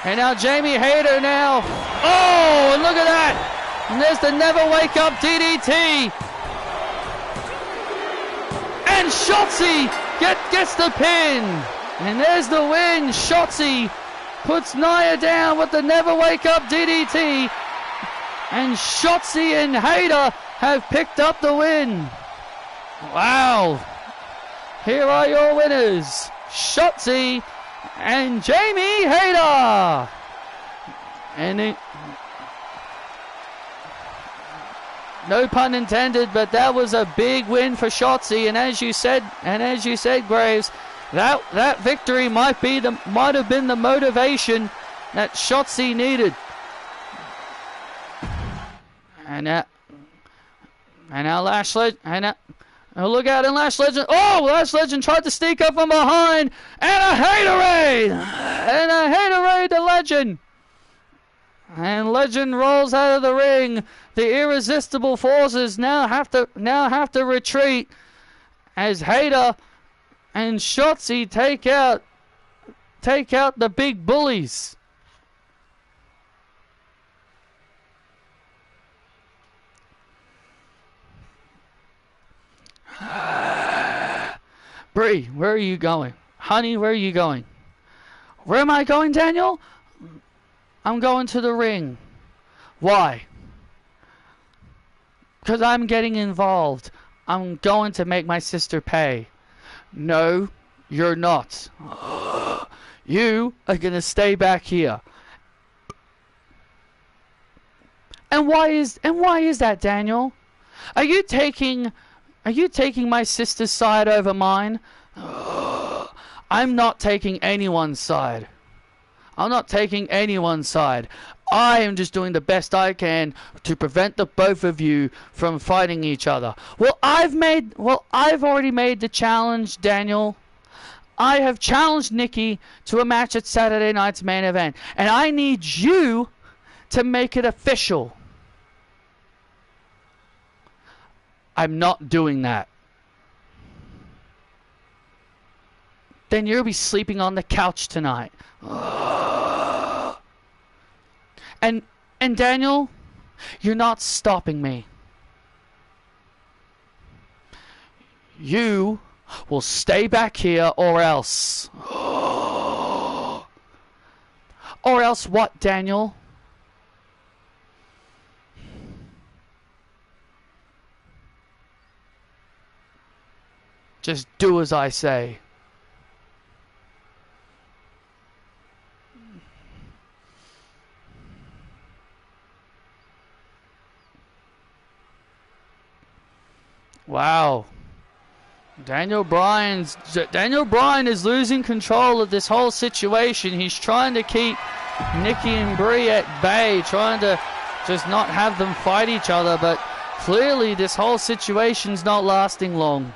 And now Jamie Hayter now. Oh, and look at that. And there's the Never Wake Up DDT. And Shotzi gets the pin. And there's the win. Shotzi puts Nia down with the Never Wake Up DDT. And Shotzi and Hayter have picked up the win. Wow. Here are your winners. Shotzi and Jamie Hayter. And no pun intended, but that was a big win for Shotzi. And as you said, Graves, that victory might have been the motivation that Shotzi needed. And now Lash Legend. Look out, and Lash Legend. Oh, Lash Legend tried to sneak up from behind. And a Haterade to Legend. And Legend rolls out of the ring. The irresistible forces now have to retreat as Hayter and Shotzi take out the big bullies. Bree, where are you going? Honey, where are you going? Where am I going, Daniel? I'm going to the ring. Why? Because I'm getting involved. I'm going to make my sister pay. No, you're not. You are going to stay back here. And why is that, Daniel? Are you taking my sister's side over mine? I'm not taking anyone's side. I'm not taking anyone's side. I am just doing the best I can to prevent the both of you from fighting each other. Well, I've already made the challenge, Daniel. I have challenged Nikki to a match at Saturday night's main event, and I need you to make it official. I'm not doing that. Then you'll be sleeping on the couch tonight. And Daniel, you're not stopping me. You will stay back here or else. Or else what, Daniel? Just do as I say. Wow. Daniel Bryan is losing control of this whole situation. He's trying to keep Nikki and Brie at bay, trying to just not have them fight each other, but clearly this whole situation's not lasting long.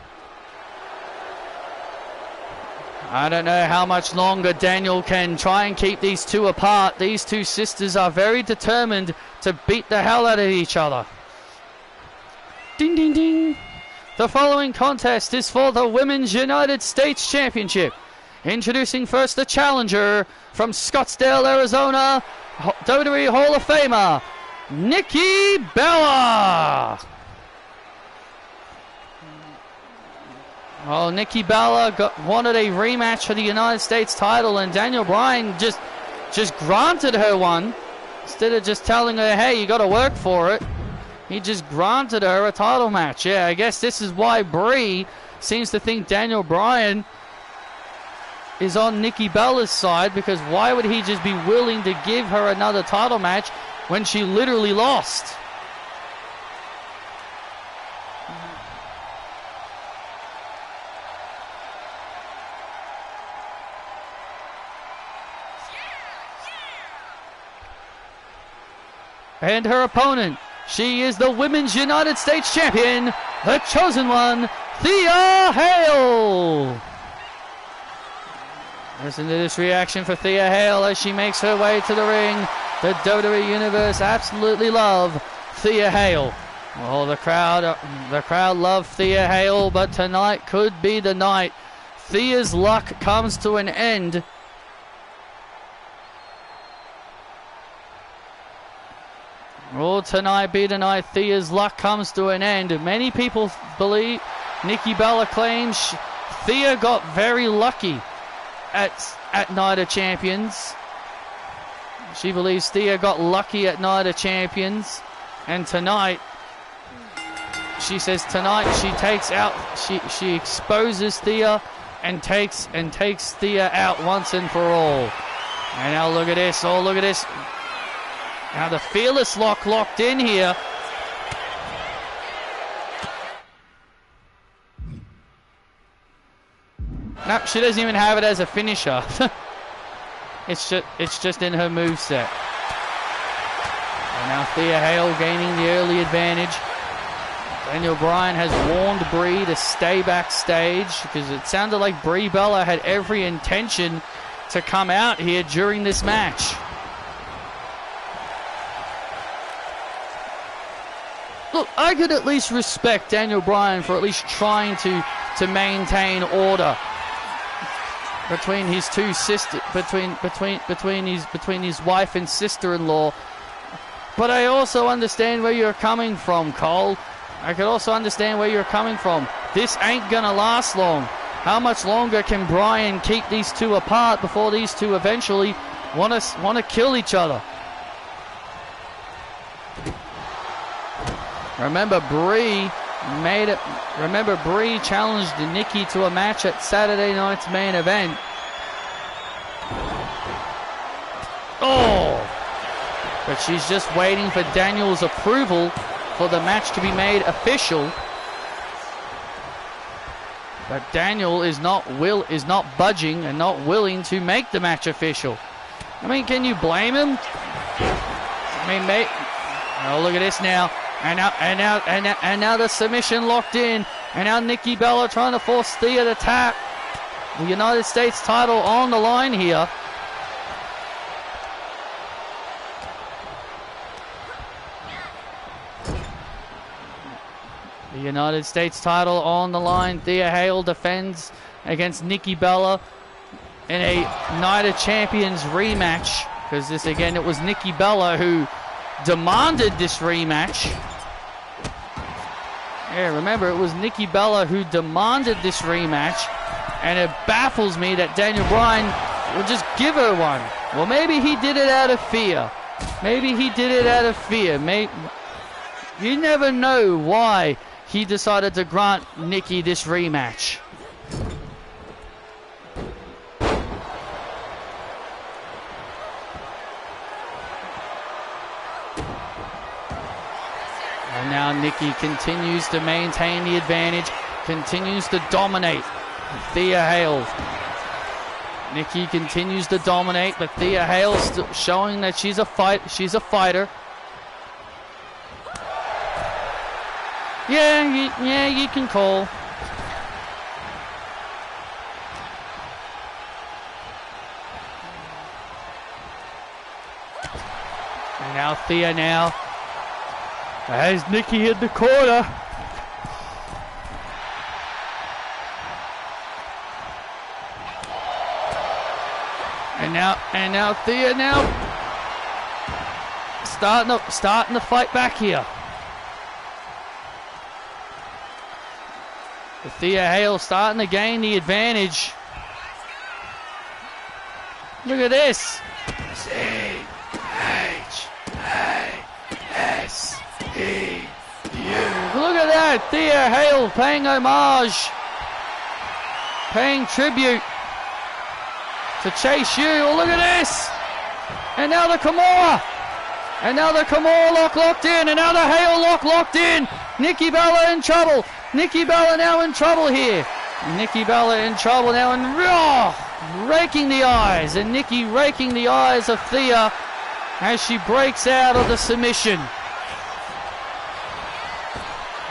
I don't know how much longer Daniel can try and keep these two apart. These two sisters are very determined to beat the hell out of each other. Ding, ding, ding. The following contest is for the Women's United States Championship. Introducing first the challenger from Scottsdale, Arizona, WWE Hall of Famer, Nikki Bella. Well, Nikki Bella wanted a rematch for the United States title, and Daniel Bryan just granted her one. Instead of just telling her, hey, you got to work for it, he just granted her a title match. Yeah, I guess this is why Brie seems to think Daniel Bryan is on Nikki Bella's side, because why would he just be willing to give her another title match when she literally lost? And her opponent, she is the Women's United States Champion, the chosen one, Thea Hale. Listen to this reaction for Thea Hale as she makes her way to the ring. The WWE Universe absolutely love Thea Hale. Oh, the crowd love Thea Hale, but tonight could be the night Thea's luck comes to an end. Will tonight be the night Thea's luck comes to an end? Many people believe, Nikki Bella claims, Thea got very lucky at Night of Champions. She believes Thea got lucky at Night of Champions, and tonight, she says tonight she takes out, she exposes Thea and takes Thea out once and for all. And now look at this! Oh, look at this! Now the Fearless Lock locked in here. No, she doesn't even have it as a finisher. It's just in her moveset. And now Thea Hale gaining the early advantage. Daniel Bryan has warned Brie to stay backstage, because it sounded like Brie Bella had every intention to come out here during this match. Look, I could at least respect Daniel Bryan for at least trying to maintain order between his two sisters, between his wife and sister-in-law. But I also understand where you're coming from, Cole. I could also understand where you're coming from. This ain't gonna last long. How much longer can Bryan keep these two apart before these two eventually want to kill each other? Remember, Brie challenged Nikki to a match at Saturday night's main event. Oh! But she's just waiting for Daniel's approval for the match to be made official. But Daniel is not budging and not willing to make the match official. I mean, can you blame him? I mean, mate. Oh, look at this now. And now the submission locked in. And now Nikki Bella trying to force Thea to tap. The United States title on the line here. The United States title on the line. Thea Hale defends against Nikki Bella in a Night of Champions rematch. Because this, again, it was Nikki Bella who demanded this rematch. Yeah, remember, it was Nikki Bella who demanded this rematch. And it baffles me that Daniel Bryan will just give her one. Well, maybe he did it out of fear. Maybe he did it out of fear. You never know why he decided to grant Nikki this rematch. And now Nikki continues to maintain the advantage, continues to dominate Thea Hale. Nikki continues to dominate, but Thea Hale still showing that she's a fighter. Yeah, you can call. And now Thea has Nikki in the corner. And now Thea starting to fight back here. Thea Hale starting to gain the advantage. Look at this. C-H-A-S-E-U. Look at that. Thea Hale paying homage, paying tribute to Chase U. Oh, look at this. And now the Kimura. And now the Kimura locked in. And now the Hale locked in. Nikki Bella in trouble. Nikki Bella now in trouble here. Nikki Bella in trouble now and raking the eyes. And Nikki raking the eyes of Thea as she breaks out of the submission.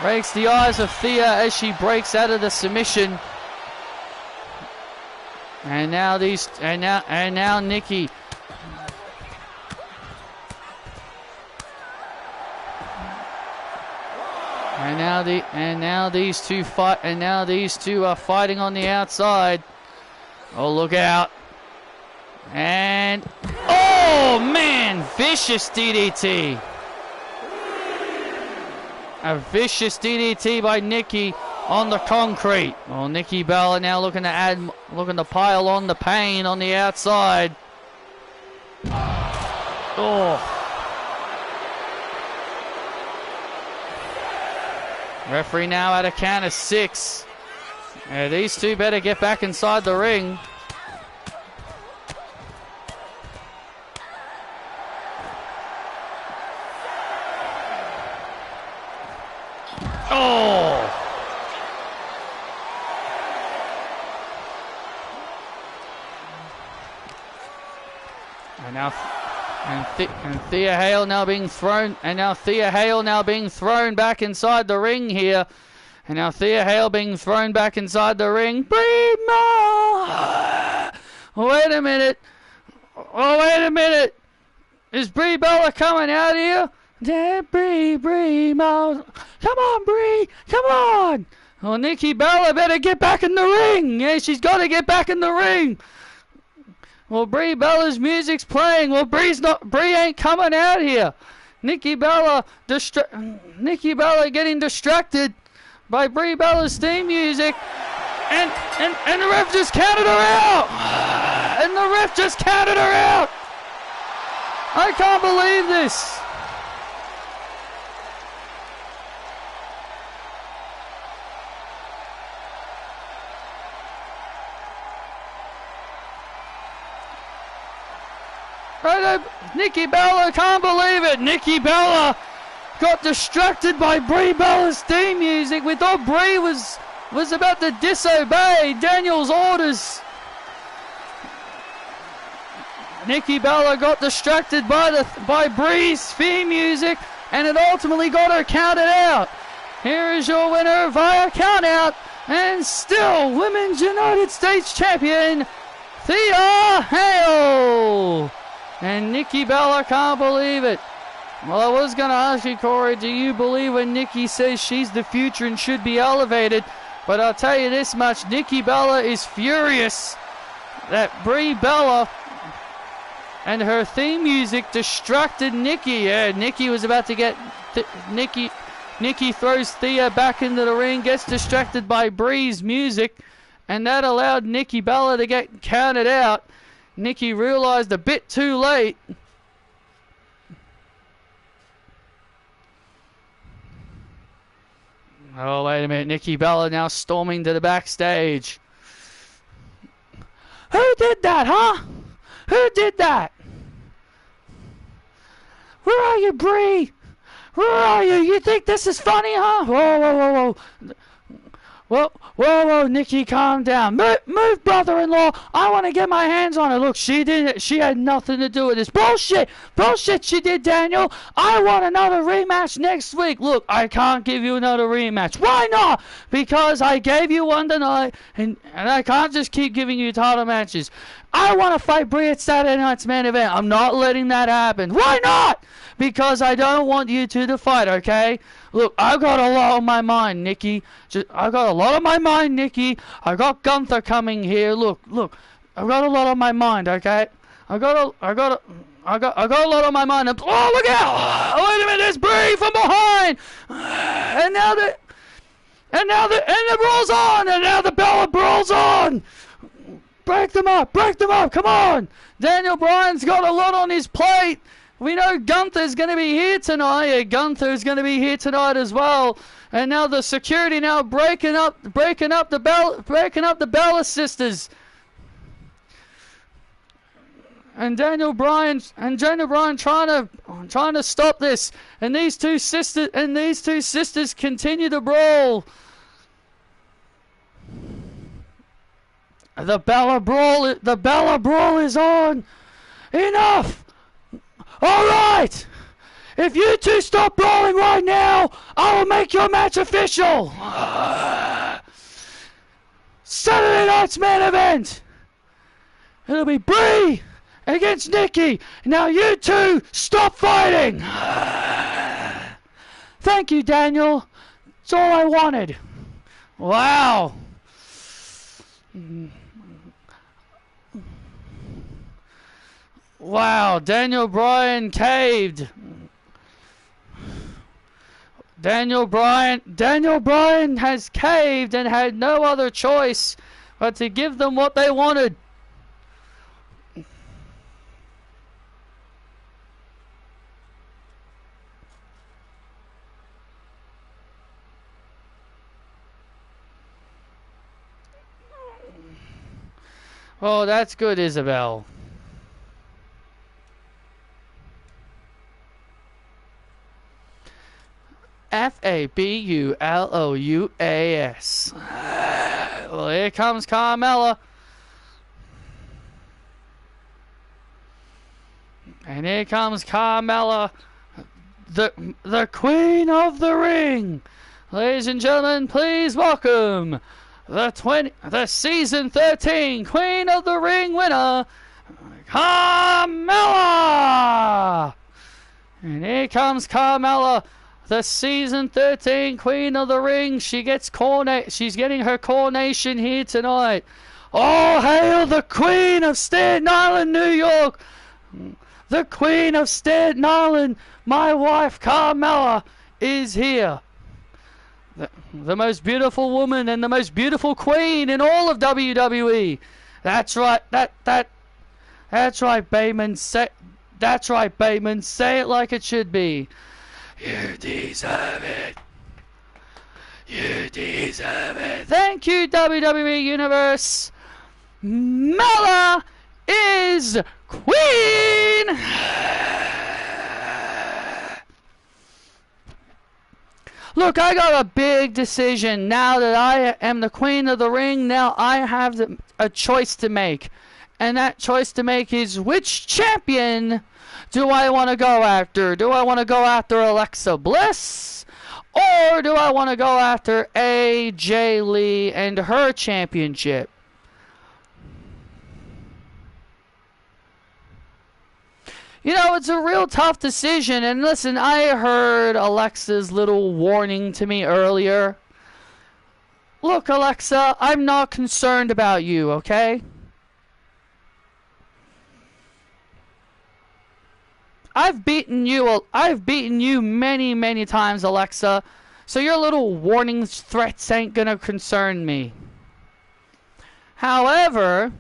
Rakes the eyes of Thea as she breaks out of the submission. And now Nikki. And now these two are fighting on the outside. Oh, look out. And oh man, vicious DDT. A vicious DDT by Nikki on the concrete. Well, Nikki Bella now looking to pile on the pain on the outside. Oh. Referee now at a count of 6. These two better get back inside the ring. Oh! And now, Thea Hale now being thrown, and now Thea Hale now being thrown back inside the ring here. And now Thea Hale being thrown back inside the ring. Breathe more! Wait a minute. Oh, wait a minute. Is Brie Bella coming out here? Yeah, Brie more. Come on, Brie. Come on. Oh, Nikki Bella better get back in the ring. Yeah, she's got to get back in the ring. Well, Brie Bella's music's playing. Well, Brie ain't coming out here. Nikki Bella getting distracted by Brie Bella's theme music. And the ref just counted her out. And the ref just counted her out. I can't believe this. Nikki Bella, can't believe it. Nikki Bella got distracted by Brie Bella's theme music. We thought Brie was about to disobey Daniel's orders. Nikki Bella got distracted by Brie's theme music, and it ultimately got her counted out. Here is your winner via countout, and still Women's United States Champion, Thea Hale. And Nikki Bella can't believe it. Well, I was going to ask you, Corey, do you believe when Nikki says she's the future and should be elevated? But I'll tell you this much, Nikki Bella is furious that Brie Bella and her theme music distracted Nikki. Yeah, Nikki was about to get... Nikki throws Thea back into the ring, gets distracted by Brie's music, and that allowed Nikki Bella to get counted out. Nikki realized a bit too late. Oh, wait a minute. Nikki Bella now storming to the backstage. Who did that, huh? Who did that? Where are you, Brie? Where are you? You think this is funny, huh? Whoa, whoa, whoa, whoa. Whoa, whoa, whoa, Nikki, calm down. Move, brother-in-law. I want to get my hands on her. Look, she had nothing to do with this. Bullshit she did, Daniel. I want another rematch next week. Look, I can't give you another rematch. Why not? Because I gave you one tonight, and I can't just keep giving you title matches. I want to fight Brie at Saturday night's main event. I'm not letting that happen. Why not? Because I don't want you two to fight, okay? Look, I've got a lot on my mind, Nikki. I got a lot on my mind, Nikki. I got Gunther coming here. Look. I've got a lot on my mind, okay? I got a lot on my mind. Oh, look out! Oh, wait a minute, there's Brie from behind. And the brawl's on. And now the Bella brawl's on. Break them up, come on! Daniel Bryan's got a lot on his plate. We know Gunther's going to be here tonight. Yeah, Gunther's going to be here tonight as well. And now the security now breaking up the Bella sisters. And Daniel Bryan trying to stop this. And these two sisters continue to brawl. The Bella brawl is on. Enough. All right. If you two stop brawling right now, I will make your match official. Saturday night's main event. It'll be Brie against Nikki. Now you two stop fighting. Thank you, Daniel. That's all I wanted. Wow. Wow, Daniel Bryan caved. Daniel Bryan has caved and had no other choice but to give them what they wanted. Oh, that's good, Isabel. Fabulouas. Well, here comes Carmella. And here comes Carmella, the Queen of the Ring. Ladies and gentlemen, please welcome the Season 13 Queen of the Ring winner, Carmella. And here comes Carmella, the Season 13 Queen of the Ring. She's getting her coronation here tonight. All hail the Queen of Staten Island, New York. The Queen of Staten Island, my wife Carmella, is here. the most beautiful woman and the most beautiful queen in all of WWE. That's right. That's right, Bateman. That's right, Bateman. Say it like it should be. You deserve it. You deserve it. Thank you, WWE Universe. Mella is queen. Look, I got a big decision. Now that I am the queen of the ring, now I have a choice to make. And that choice to make is, which champion do I want to go after? Do I want to go after Alexa Bliss? Or do I want to go after AJ Lee and her championship? You know, it's a real tough decision. And listen, I heard Alexa's little warning to me earlier. Look, Alexa, I'm not concerned about you, okay? I've beaten you many, many times, Alexa. So your little warning threats ain't gonna concern me. However,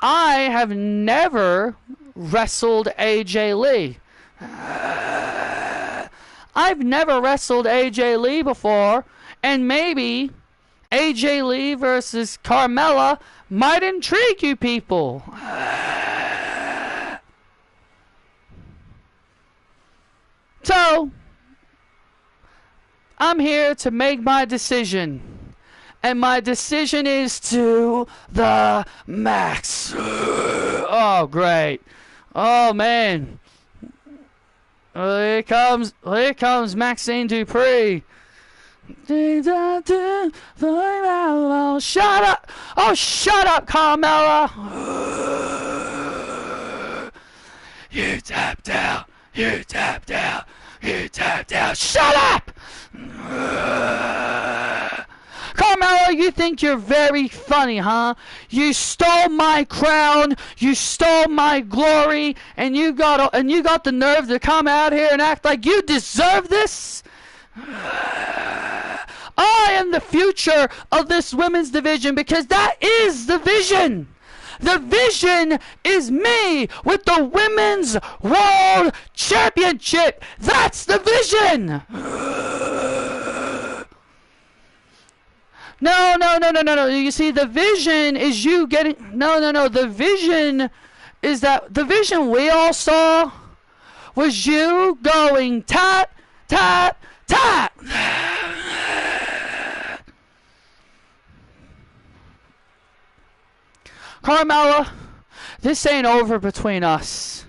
I have never wrestled AJ Lee. I've never wrestled AJ Lee before, and maybe AJ Lee versus Carmella might intrigue you people. So, I'm here to make my decision. And my decision is to the max. Oh, great. Oh, man. Here comes Maxine Dupree. Shut up. Oh, shut up, Carmella. You tapped out. You tapped out. You tapped out. Shut up! Carmella, you think you're very funny, huh? You stole my crown, you stole my glory, and you got the nerve to come out here and act like you deserve this? I am the future of this women's division, because that is the vision. The vision is me with the Women's World Championship. That's the vision. No. You see, the vision is you getting... No. The vision is that... The vision we all saw was you going tap, tap, tap. Carmella, this ain't over between us.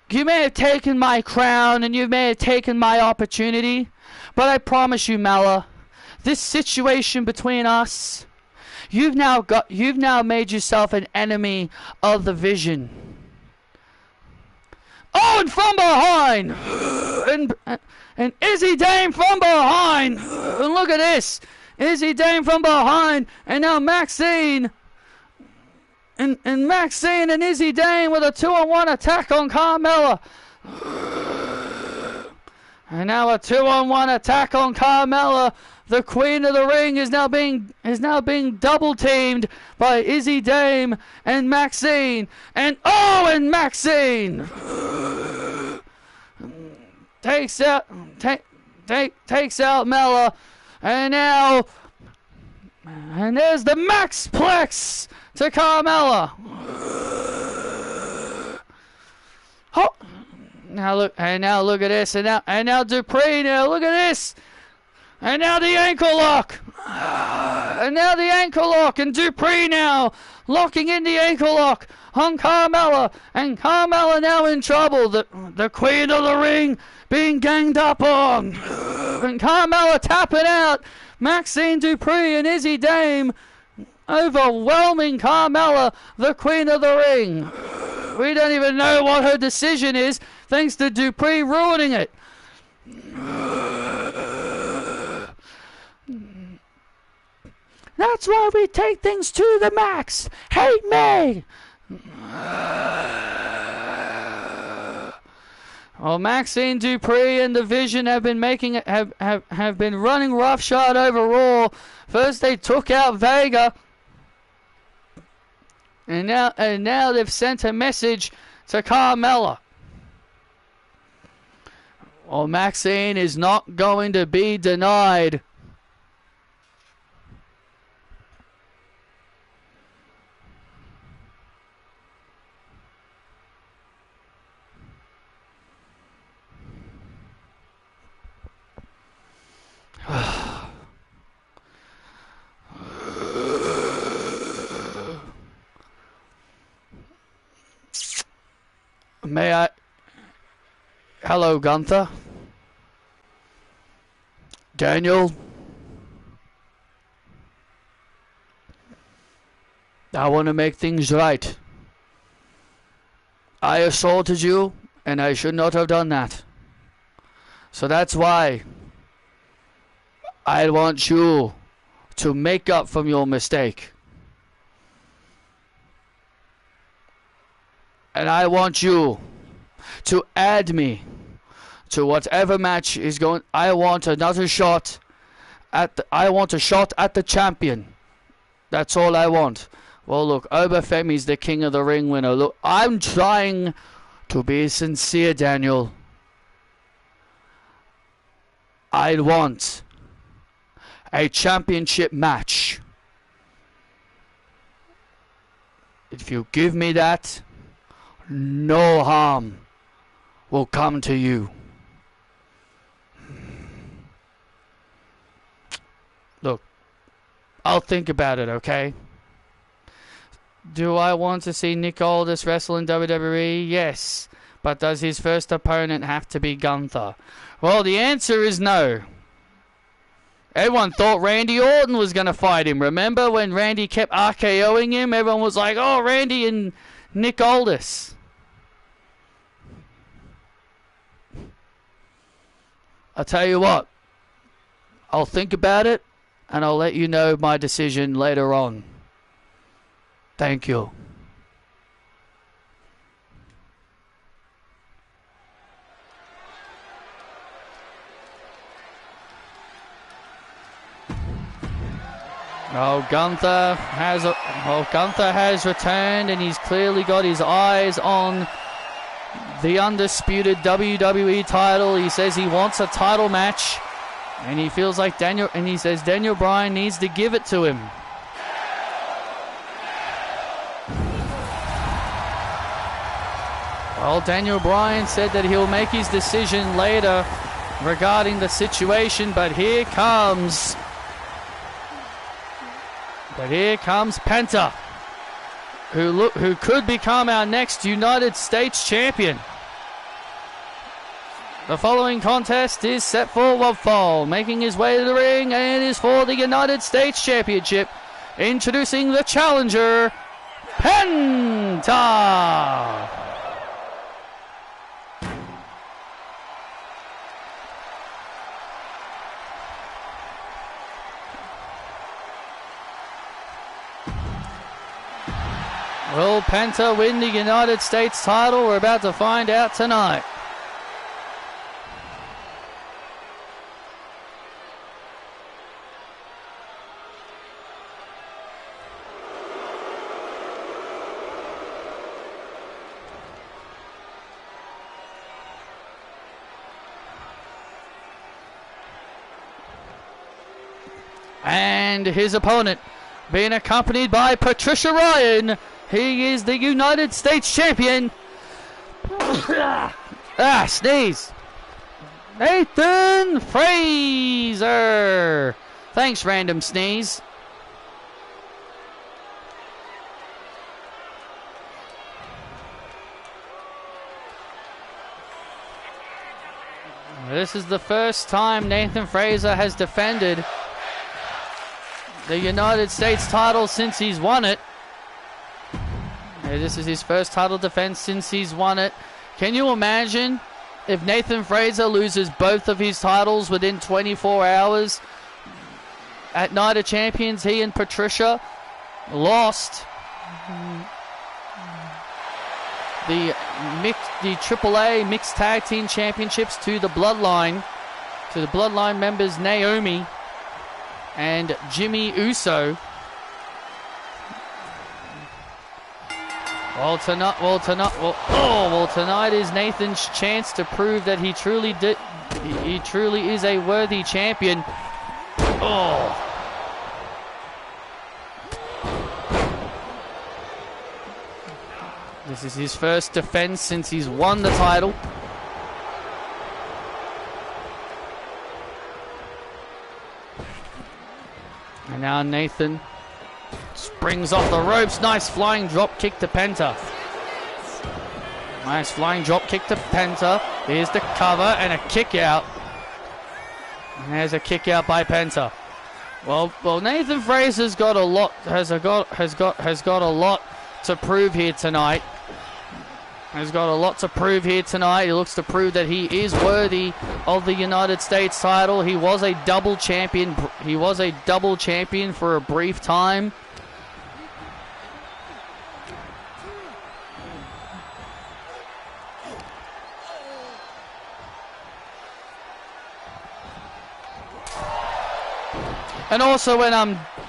You may have taken my crown and you may have taken my opportunity, but I promise you, Mella, this situation between us, you've now made yourself an enemy of the vision. Oh, and from behind, and Izzy Dame from behind, and look at this, Izzy Dame from behind, and now Maxine. And Maxine and Izzy Dane with a 2-on-1 attack on Carmella. And now a 2-on-1 attack on Carmella. The Queen of the Ring is now being double teamed by Izzy Dame and Maxine. And Maxine takes out Mella. And there's the Maxplex to Carmella. Oh, now look at this, and now Dupree. Now look at this, and now the ankle lock, and Dupree now locking in the ankle lock on Carmella, and Carmella now in trouble. The Queen of the Ring being ganged up on, and Carmella tapping out. Maxine Dupree and Izzy Dame overwhelming Carmella, the Queen of the Ring. We don't even know what her decision is, thanks to Dupree ruining it. That's why we take things to the max. Hate me! Well, Maxine Dupree and the Vision have been have been running roughshod over Raw. First they took out Vega, and now they've sent a message to Carmella. Well, Maxine is not going to be denied. May I? Hello, Gunther. Daniel. I want to make things right. I assaulted you, and I should not have done that. So that's why I want you to make up from your mistake. And I want you to add me to whatever match is going. I want another shot at I want a shot at the champion. That's all I want. Well, look, Obafemi's the King of the Ring winner. Look, I'm trying to be sincere, Daniel. I want a championship match. If you give me that, no harm will come to you. Look, I'll think about it, okay? Do I want to see Nick Aldis wrestle in WWE? Yes. But does his first opponent have to be Gunther? Well, the answer is no. Everyone thought Randy Orton was going to fight him. Remember when Randy kept RKOing him? Everyone was like, oh, Randy and Nick Aldis. I'll tell you what. I'll think about it, and I'll let you know my decision later on. Thank you. Oh, Gunther has returned, and he's clearly got his eyes on the undisputed WWE title. He says he wants a title match, and he feels like he says Daniel Bryan needs to give it to him. Well, Daniel Bryan said that he'll make his decision later regarding the situation, but here comes Penta, who could become our next United States champion. The following contest is set for one fall. Making his way to the ring and is for the United States Championship. Introducing the challenger, Penta. Will Penta win the United States title? We're about to find out tonight. And his opponent, being accompanied by Patricia Ryan, he is the United States champion. Sneeze. Nathan Frazer. Thanks, random sneeze. This is the first time Nathan Frazer has defended the United States title since he's won it. This is his first title defense since he's won it. Can you imagine if Nathan Frazer loses both of his titles within 24 hours? At Night of Champions, he and Patricia lost the AAA Mixed Tag Team Championships to the Bloodline members Naomi and Jimmy Uso. Tonight is Nathan's chance to prove that he truly is a worthy champion. Oh. This is his first defense since he's won the title. And now Nathan springs off the ropes. Nice flying drop kick to Penta. Nice flying drop kick to Penta. Here's the cover and a kick out. And there's a kick out by Penta. Well, Nathan Fraser's got a lot has got a lot to prove here tonight. He looks to prove that he is worthy of the United States title. He was a double champion. He was a double champion for a brief time. And also when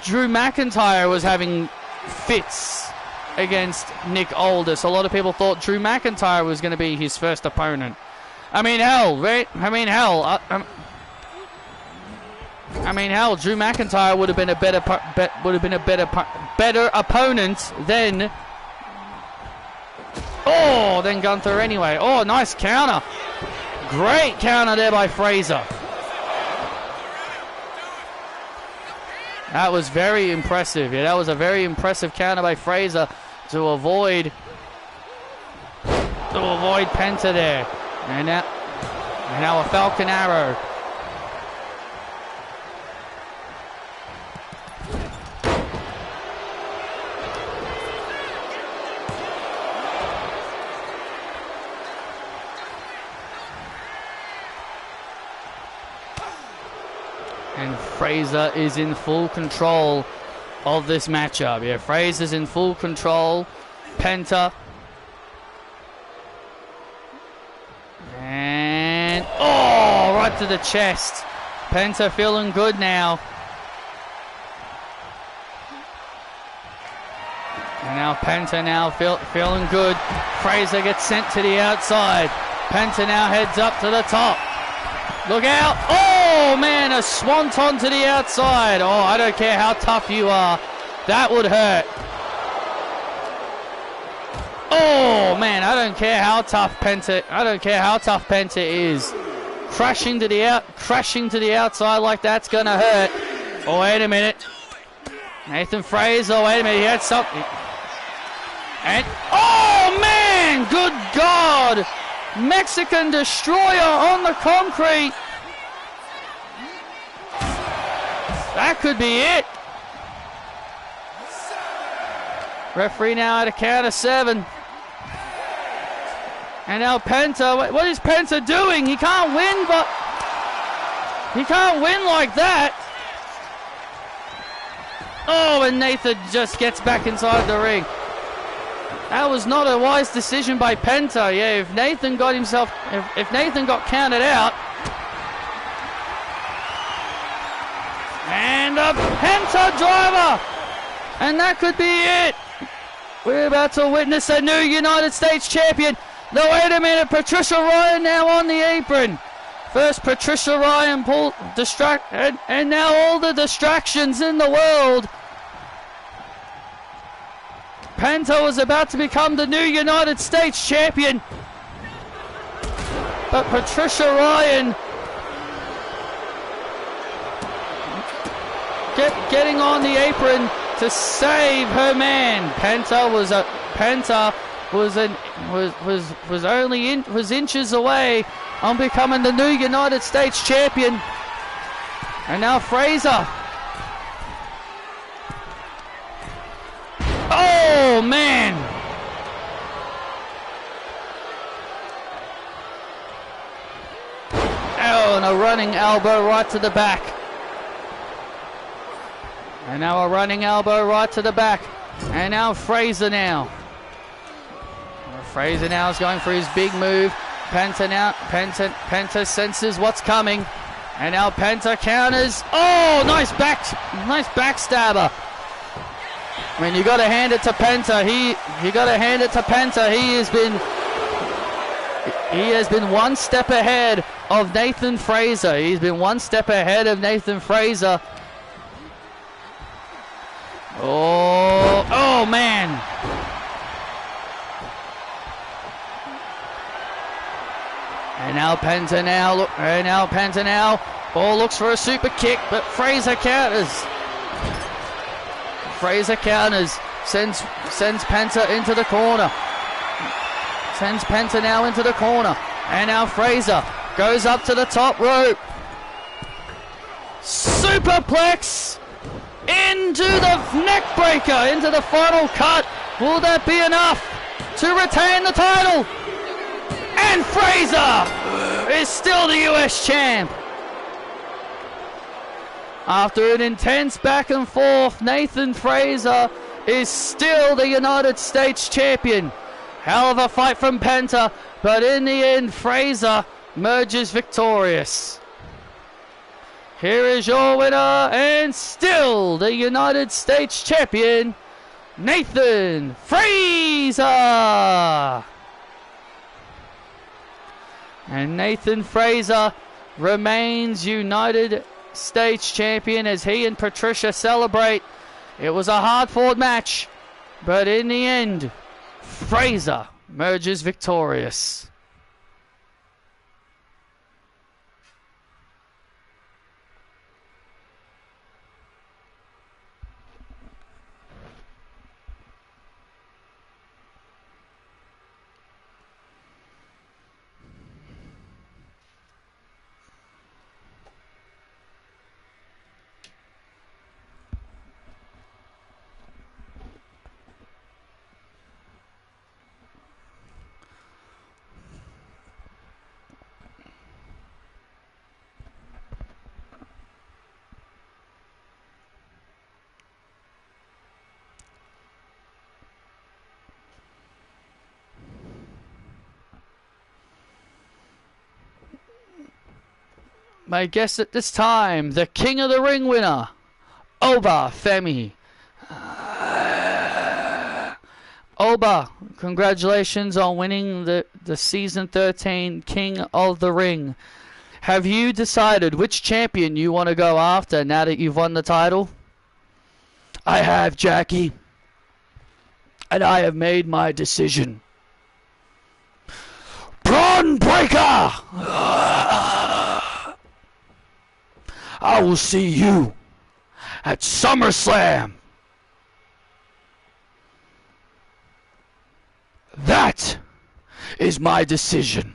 Drew McIntyre was having fits against Nick Aldis, a lot of people thought Drew McIntyre was going to be his first opponent. I mean, hell, right? Drew McIntyre would have been a better opponent than Gunther anyway. Oh, nice counter. Great counter there by Fraser. That was very impressive. Yeah, that was a very impressive counter by Fraser to avoid Penta there. And now a Falcon Arrow. And Fraser is in full control of this matchup. Yeah, Fraser's in full control. Penta. And right to the chest. Penta feeling good now. And now Penta feeling good. Fraser gets sent to the outside. Penta now heads up to the top. Look out. Oh, man, a swanton to the outside. Oh, I don't care how tough you are. That would hurt. Oh, man, I don't care how tough Penta is. Crashing to the outside like that's going to hurt. Oh, wait a minute. Nathan Fraser, wait a minute, he had something. And, oh, man, good God. Mexican Destroyer on the concrete. That could be it. Referee now at a count of 7. And now Penta, what is Penta doing? He can't win, but he can't win like that. Oh, and Nathan just gets back inside the ring. That was not a wise decision by Penta. Yeah, if Nathan got counted out. And a Penta driver. And that could be it. We're about to witness a new United States champion. No, wait a minute. Patricia Ryan now on the apron. First Patricia Ryan and now all the distractions in the world. Penta was about to become the new United States champion. But Patricia Ryan getting on the apron to save her man. Penta was inches away on becoming the new United States champion. And now Fraser. Oh, man. Oh, and a running elbow right to the back. And now a running elbow right to the back. And now Fraser now. Fraser now is going for his big move. Penta senses what's coming. And now Penta counters. Oh, nice backstabber. I mean, you got to hand it to Penta. You got to hand it to Penta. He has been one step ahead of Nathan Fraser. He's been one step ahead of Nathan Fraser. Oh man. And now Penta now. Oh, looks for a super kick, but Fraser counters. Sends Penta into the corner. Sends Penta now into the corner. And now Fraser goes up to the top rope. Superplex into the neck breaker, into the final cut. Will that be enough to retain the title? And Fraser is still the US champ. After an intense back and forth, Nathan Fraser is still the United States champion. Hell of a fight from Penta, but in the end, Fraser emerges victorious. Here is your winner, and still the United States champion, Nathan Fraser. And Nathan Fraser remains United States champion as he and Patricia celebrate. It was a hard-fought match, but in the end, Fraser emerges victorious. My guest at this time, the King of the Ring winner, Oba Femi. Oba, congratulations on winning the Season 13 King of the Ring. Have you decided which champion you want to go after now that you've won the title? I have, Jackie. And I have made my decision. Braun Breaker! I will see you at SummerSlam. That is my decision.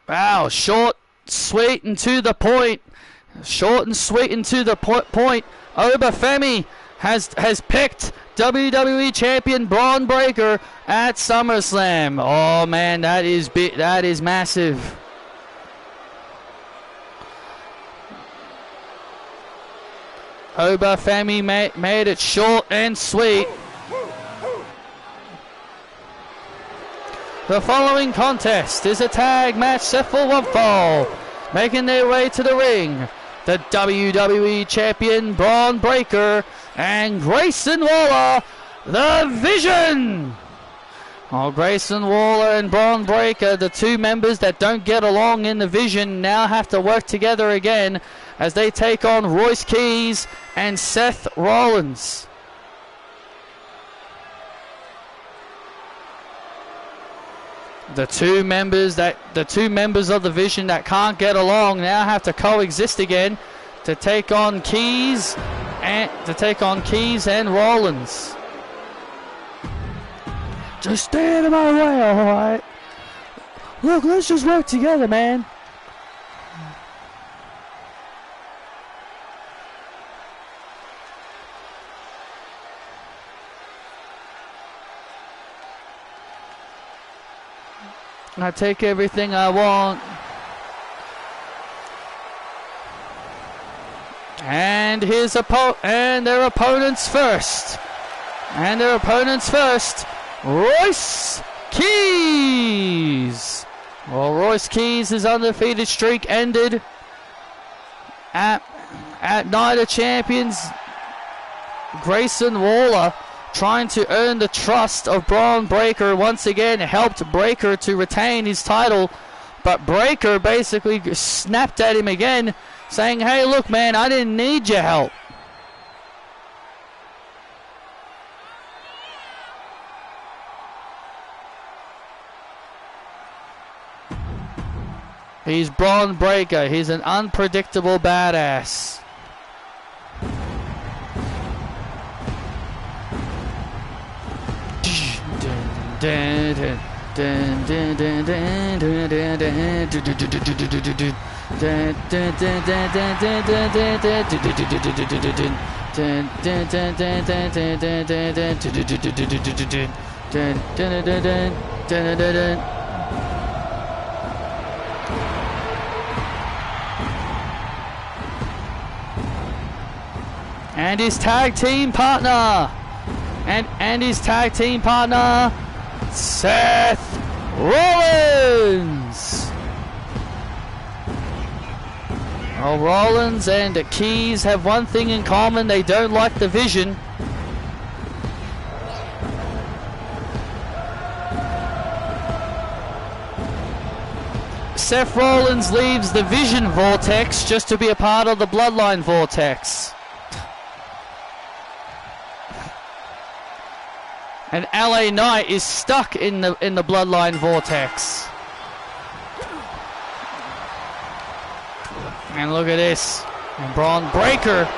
Wow, short, sweet, and to the point. Short and sweet and to the point. Oba Femi has picked WWE Champion Braun Breaker at SummerSlam. Oh man, that is big. That is massive. Oba Femi made it short and sweet. The following contest is a tag match set for one fall. Making their way to the ring, the WWE Champion Braun Breaker and Grayson Waller, the Vision. Oh, Grayson Waller and Braun Breaker, the two members that don't get along in the Vision, now have to work together again as they take on Royce Keys and Seth Rollins. The two members of the Vision that can't get along now have to coexist again to take on Keys and Rollins. Just stay out of my way, alright? Look, let's just work together, man. I take everything I want. And their opponents first. Royce Keys. Well, Royce Keys' undefeated streak ended at Night of Champions. Grayson Waller, trying to earn the trust of Braun Breaker, once again helped Breaker to retain his title, but Breaker basically snapped at him again, saying, hey, look, man, I didn't need your help. He's Braun Breaker. He's an unpredictable badass. And his tag team partner, Seth Rollins. Well, Rollins and Keys have one thing in common: they don't like the Vision. Seth Rollins leaves the Vision Vortex just to be a part of the Bloodline Vortex. And LA Knight is stuck in the Bloodline Vortex. And look at this. And Braun Breaker.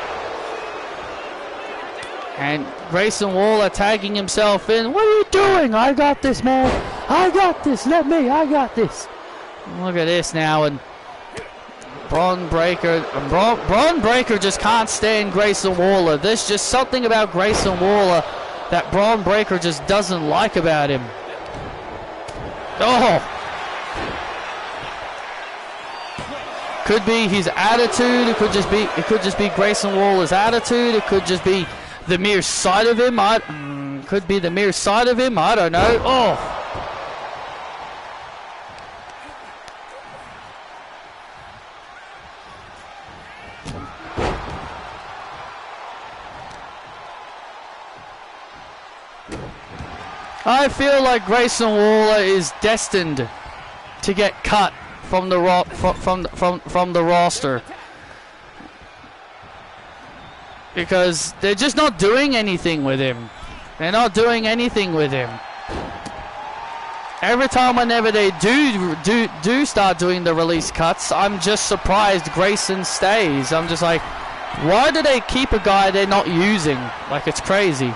And Grayson Waller tagging himself in. What are you doing? I got this, man. I got this. Let me. I got this. And look at this now. And Braun Breaker. Braun Breaker just can't stand Grayson Waller. There's just something about Grayson Waller that Braun Breaker just doesn't like about him. Oh! Could be his attitude. It could just be Grayson Waller's attitude. It could just be the mere sight of him. Could be the mere sight of him. I don't know. Oh! I feel like Grayson Waller is destined to get cut from the roster, because they're just not doing anything with him. Every time, whenever they do start doing the release cuts, I'm just surprised Grayson stays. I'm just like, why do they keep a guy they're not using? Like, it's crazy.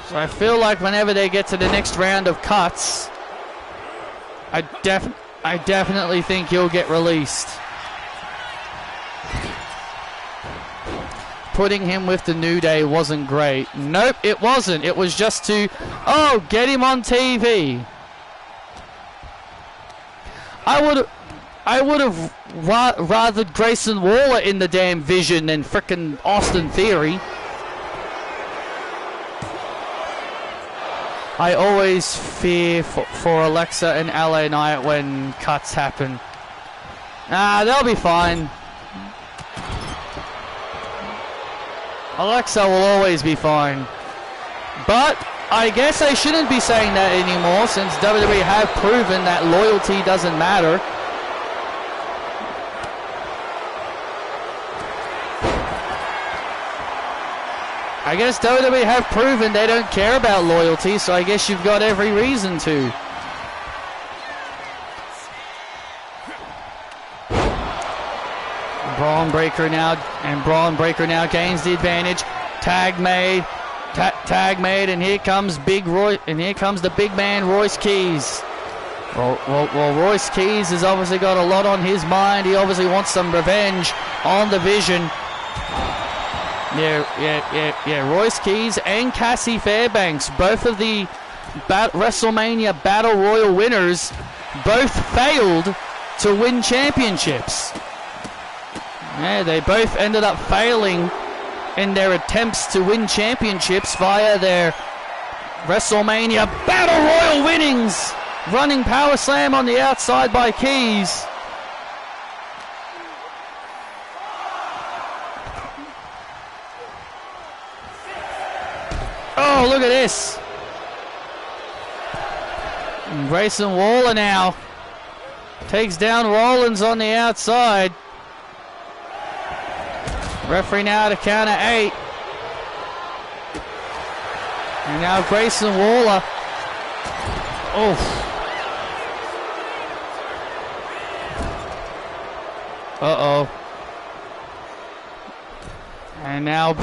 So I feel like whenever they get to the next round of cuts, I definitely think he'll get released. Putting him with the New Day wasn't great. Nope, it wasn't. It was just to, get him on TV. I would have rather Grayson Waller in the damn Vision than frickin' Austin Theory. I always fear for Alexa and LA Knight when cuts happen. They'll be fine. Alexa will always be fine. But I guess I shouldn't be saying that anymore, since WWE have proven that loyalty doesn't matter. I guess WWE have proven they don't care about loyalty, so I guess you've got every reason to. Braun Breaker now gains the advantage. Tag made, and here comes the big man, Royce Keys. Well, Royce Keys has obviously got a lot on his mind. He obviously wants some revenge on the Vision. Yeah. Royce Keys and Cassie Fairbanks, both of the WrestleMania Battle Royal winners, both failed to win championships. Yeah, they both ended up failing in their attempts to win championships via their WrestleMania Battle Royal winnings. Running power slam on the outside by Keys. Oh, look at this. And Grayson Waller now takes down Rollins on the outside. Referee now to counter 8. And now Grayson Waller. Oh. Uh-oh. And now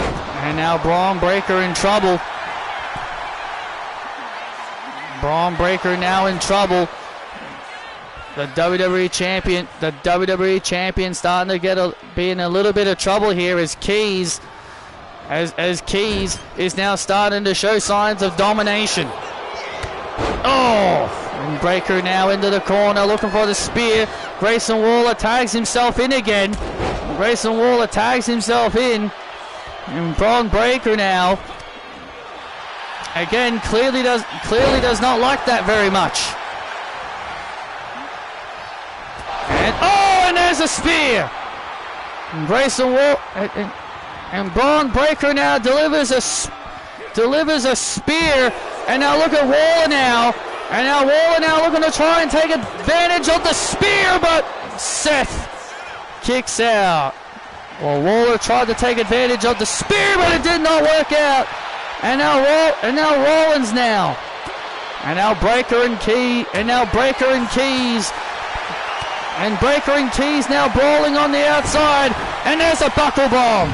Braun Breaker in trouble. Braun Breaker now in trouble. The WWE champion starting to be in a little bit of trouble here as Keys is now starting to show signs of domination. Oh! And Breaker now into the corner looking for the spear. Grayson Waller tags himself in again. Grayson Waller tags himself in. And Braun Breaker now again clearly does not like that very much. And there's a spear. And Grayson Waller and Braun Breaker now delivers a spear. And now look at Waller now. And now Waller now looking to try and take advantage of the spear, but Seth kicks out. Well, Waller tried to take advantage of the spear, but it did not work out. And now Rollins now. And now Breaker and Keys. And Breaker and Keys now brawling on the outside. And there's a buckle bomb.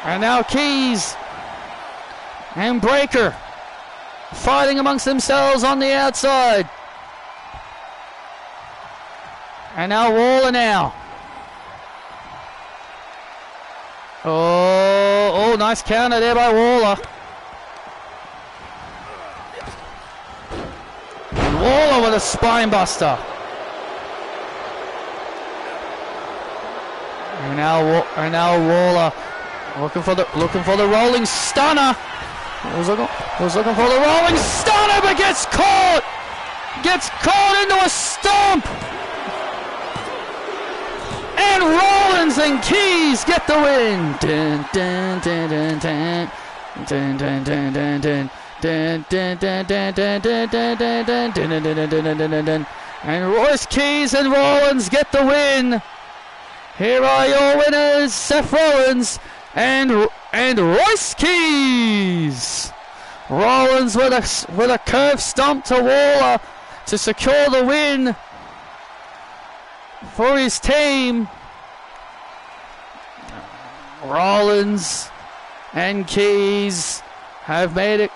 And now Keys and Breaker fighting amongst themselves on the outside. And now Waller now. Oh, nice counter there by Waller. And Waller with a spine buster. And now Waller looking for the rolling stunner. Was looking for the rolling stunner, but gets caught into a stomp. And Rollins and Keys get the win. Dun, dun, dun, dun, dun. Dun, dun, dun, dun, dun. Dun, dun, dun, dun, dun, dun, dun, dun, dun, dun, dun, dun, dun, dun, dun. And Royce Keys and Rollins get the win. Here are your winners, Seth Rollins and Royce Keys. Rollins with a curve stomp to Waller to secure the win for his team. Rollins and Keys have made it,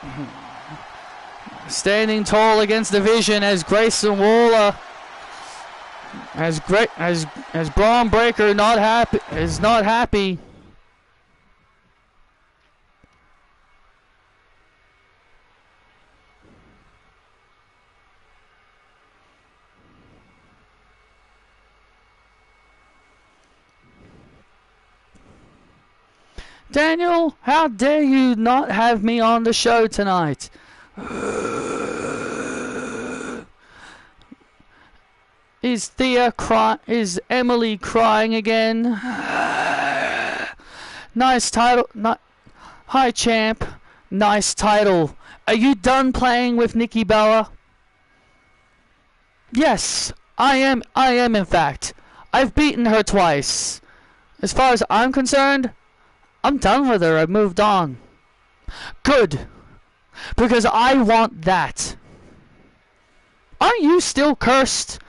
standing tall against the vision as Grayson Waller, as Braun Breaker is not happy. Daniel, how dare you not have me on the show tonight? Is Emily crying again? Nice title. Hi, champ. Nice title. Are you done playing with Nikki Bella? Yes, I am in fact. I've beaten her twice. As far as I'm concerned, I'm done with her. I've moved on. Good. Because I want that. Aren't you still cursed?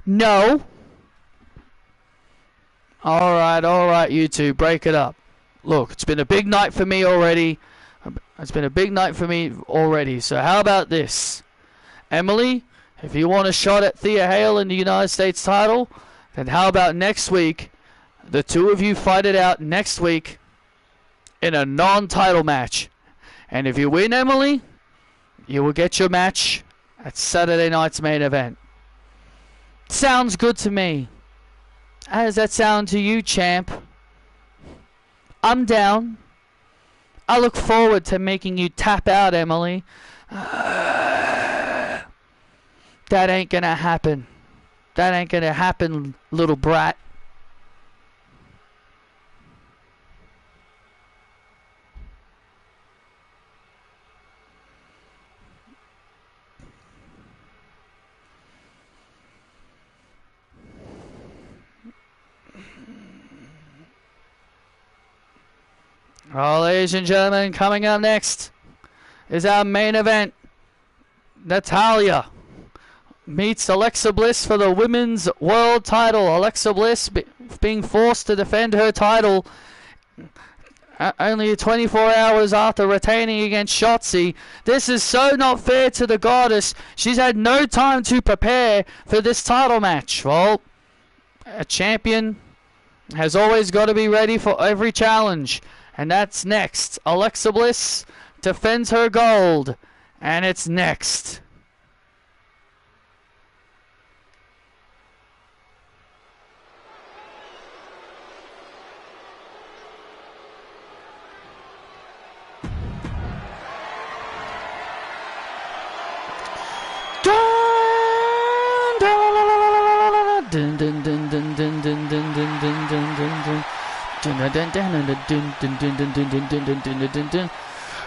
No. Alright, you two. Break it up. Look, it's been a big night for me already. So how about this? Emily, if you want a shot at Thea Hale in the United States title, then how about next week? The two of you fight it out next week in a non-title match. And if you win, Emily, you will get your match at Saturday night's main event. Sounds good to me. How does that sound to you, champ? I'm down. I look forward to making you tap out, Emily. That ain't gonna happen. That ain't gonna happen, little brat. Oh, ladies and gentlemen, coming up next is our main event. Natalya meets Alexa Bliss for the Women's World title. Alexa Bliss being forced to defend her title only 24 hours after retaining against Shotzi. This is so not fair to the goddess. She's had no time to prepare for this title match. Well, a champion has always got to be ready for every challenge. And that's next. Alexa Bliss defends her gold. And it's next.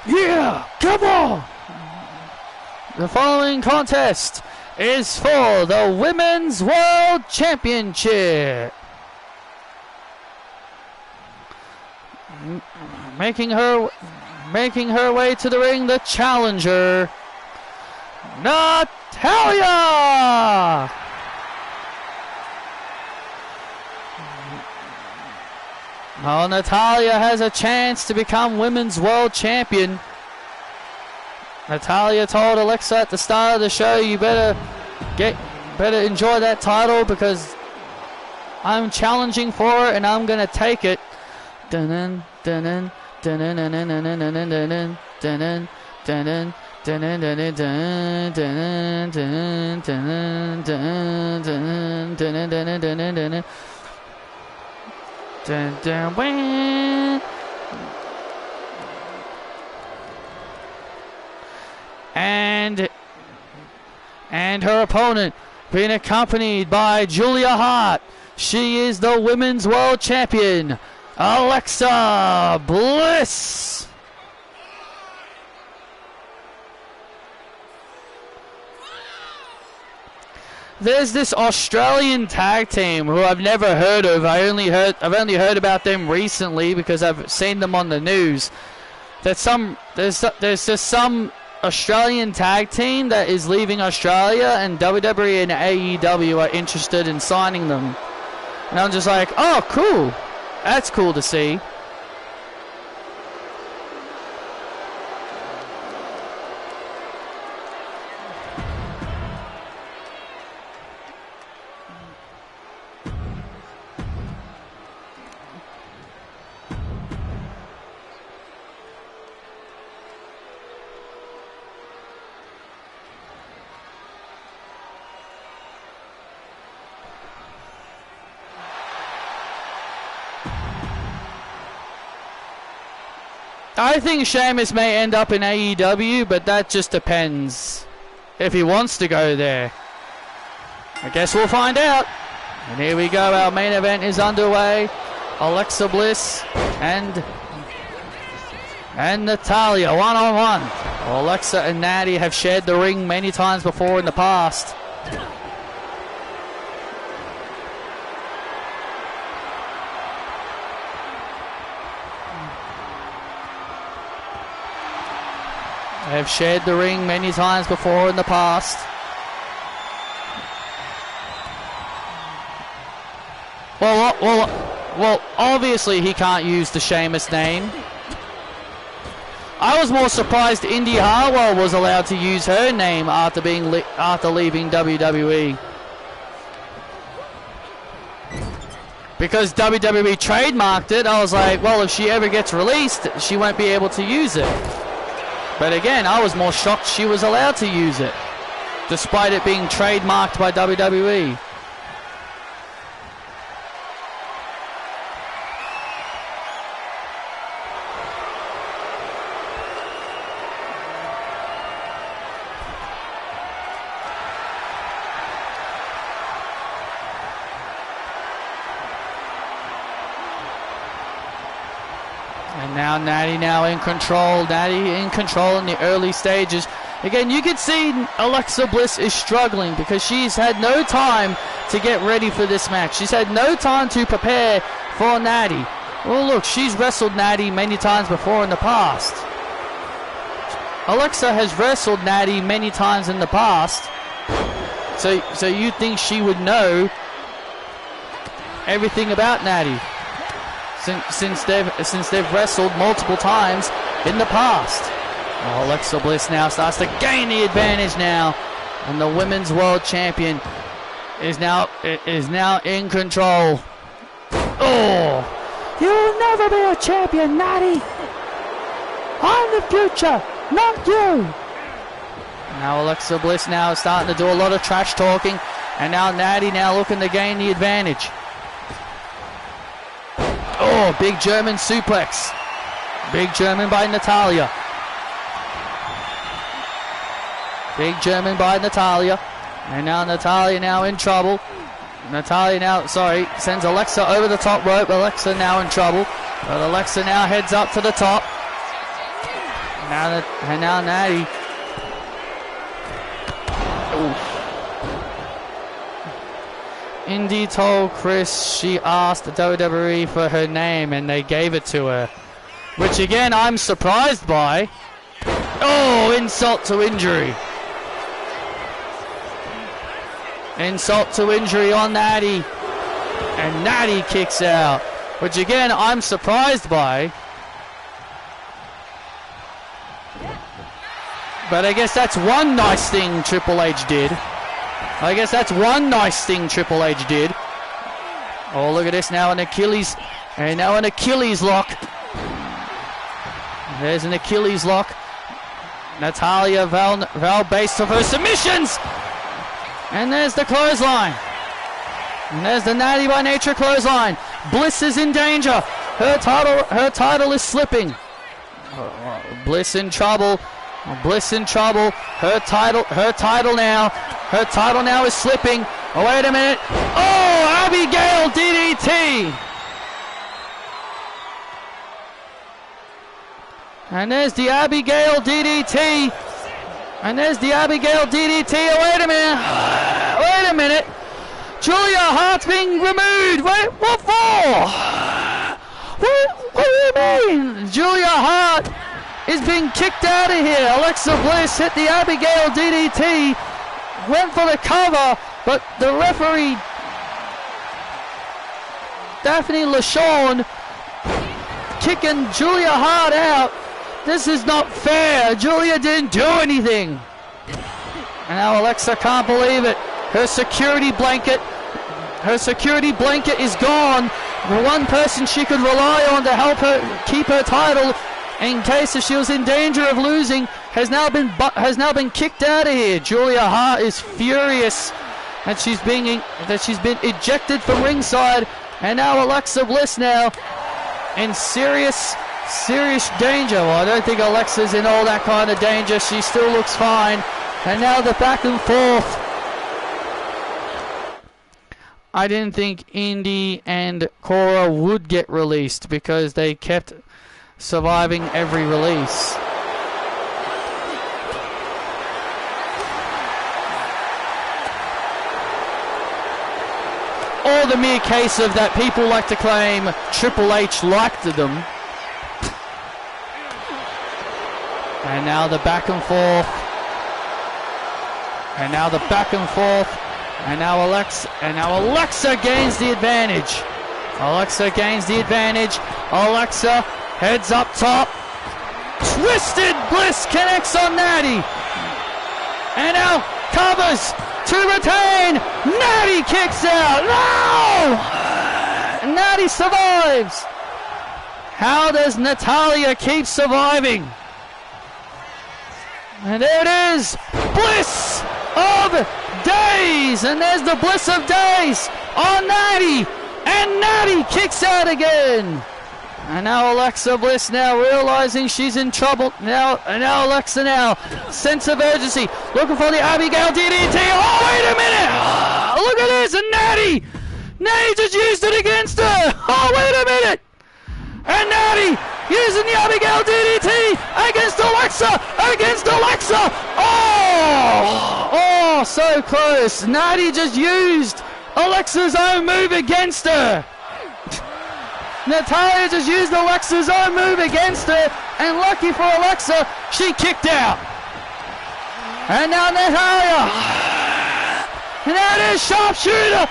Yeah, come on! The following contest is for the Women's World Championship. Making her way to the ring, the challenger, Natalya! Oh, Natalya has a chance to become Women's World Champion. Natalya told Alexa at the start of the show, you better enjoy that title because I'm challenging for it and I'm gonna take it. And her opponent being accompanied by Julia Hart. She is the Women's World Champion, Alexa Bliss. There's this Australian tag team who I've never heard of. I've only heard about them recently because I've seen them on the news. There's just some Australian tag team that is leaving Australia, and WWE and AEW are interested in signing them. And I'm just like, oh, cool. That's cool to see. I think Sheamus may end up in AEW, but that just depends if he wants to go there. I guess we'll find out. And here we go, our main event is underway. Alexa Bliss and Natalya, one-on-one. Alexa and Natty have shared the ring many times before in the past. They have shared the ring many times before in the past. Well, obviously he can't use the Sheamus name. I was more surprised Indy Hartwell was allowed to use her name after leaving WWE. Because WWE trademarked it, I was like, well, if she ever gets released, she won't be able to use it. But again, I was more shocked she was allowed to use it, despite it being trademarked by WWE. And now Natty now in control. Natty in control in the early stages. Again, you can see Alexa Bliss is struggling because she's had no time to get ready for this match. She's had no time to prepare for Natty. Well, look, she's wrestled Natty many times before in the past. Alexa has wrestled Natty many times in the past. So you'd think she would know everything about Natty. Since they've wrestled multiple times in the past. Oh, Alexa Bliss now starts to gain the advantage now, and the Women's World Champion is now in control. Oh, you'll never be a champion, Natty. I'm the future, not you. Now Alexa Bliss now is starting to do a lot of trash talking, and now Natty now looking to gain the advantage. Oh, big German suplex. Big German by Natalya. Big German by Natalya. And now Natalya now in trouble. Natalya now, sends Alexa over the top rope. Alexa now in trouble. But Alexa now heads up to the top. And now Natty. Ooh. Indy told Chris she asked WWE for her name and they gave it to her. Which again, I'm surprised by. Oh, insult to injury. Insult to injury on Natty. And Natty kicks out. Which again, I'm surprised by. But I guess that's one nice thing Triple H did. I guess that's one nice thing Triple H did. Oh, look at this now, an Achilles. And now an Achilles lock. There's an Achilles lock. Natalya Val based off her submissions. And there's the clothesline. And there's the Natty by Nature clothesline. Bliss is in danger. Her title is slipping. Bliss in trouble. Bliss in trouble. Her title now is slipping. Oh, wait a minute. Oh, Abigail DDT. And there's the Abigail DDT. And there's the Abigail DDT. Oh, wait a minute. Wait a minute. Julia Hart's being removed. Wait, what for? What do you mean? Julia Hart is being kicked out of here. Alexa Bliss hit the Abigail DDT, went for the cover, but the referee, Daphne LaShawn, kicking Julia Hart out. This is not fair. Julia didn't do anything. And now Alexa can't believe it. Her security blanket is gone. The one person she could rely on to help her keep her title in case if she was in danger of losing has now been kicked out of here. Julia Hart is furious that she's been ejected from ringside, and now Alexa Bliss now in serious danger. Well, I don't think Alexa's in all that kind of danger. She still looks fine. And now the back and forth. I didn't think Indy and Cora would get released because they kept surviving every release. Or the mere case of that people like to claim Triple H liked them. And now the back and forth. And now the back and forth. And now Alexa gains the advantage. Alexa gains the advantage. Alexa heads up top. Twisted Bliss connects on Natty. And now covers to retain. Natty kicks out. No! Natty survives. How does Natalya keep surviving? And there it is. Bliss of Days. And there's the Bliss of Days on Natty. And Natty kicks out again. And now Alexa Bliss now realizing she's in trouble. Now Alexa now, sense of urgency, looking for the Abigail DDT. Oh, wait a minute! Look at this, and Natty just used it against her. Oh, wait a minute! And Natty using the Abigail DDT against Alexa. Oh, so close. Natty just used Alexa's own move against her. Natalya just used Alexa's own move against her, and lucky for Alexa, she kicked out. And now Natalya. And now it is Sharpshooter,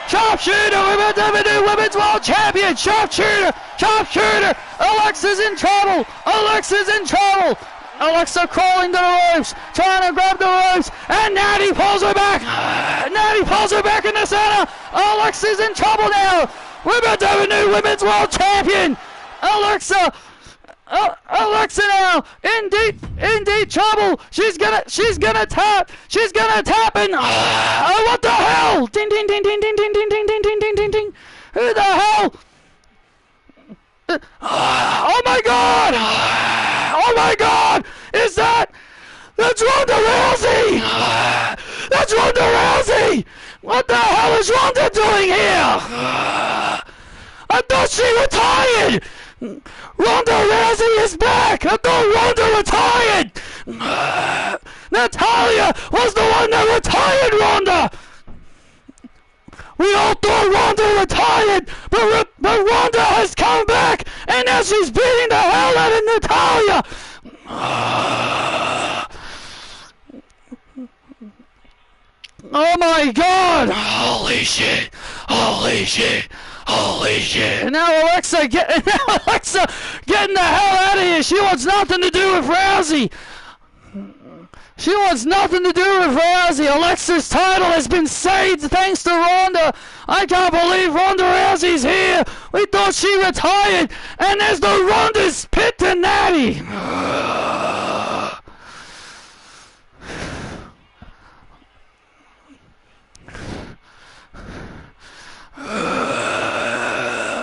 WWE Women's World Champion, Sharpshooter. Alexa's in trouble. Alexa crawling to the ropes, trying to grab the ropes, and Natty pulls her back. In the center. Alexa's in trouble now. We're about to have a new Women's World Champion. Alexa now in deep trouble. She's gonna tap. And what the hell? Ding. Who the hell? Oh my God! That's Ronda Rousey! What the hell is Ronda doing here? I thought she retired! Ronda Rousey is back! I thought Ronda retired! Natalya was the one that retired Ronda! We all thought Ronda retired, but Ronda has come back, and now she's beating the hell out of Natalya! Oh my God! Holy shit! And now Alexa getting the hell out of here. She wants nothing to do with Rousey. Alexa's title has been saved thanks to Ronda. I can't believe Ronda Rousey's here. We thought she retired, and there's the Ronda's pit to Natty.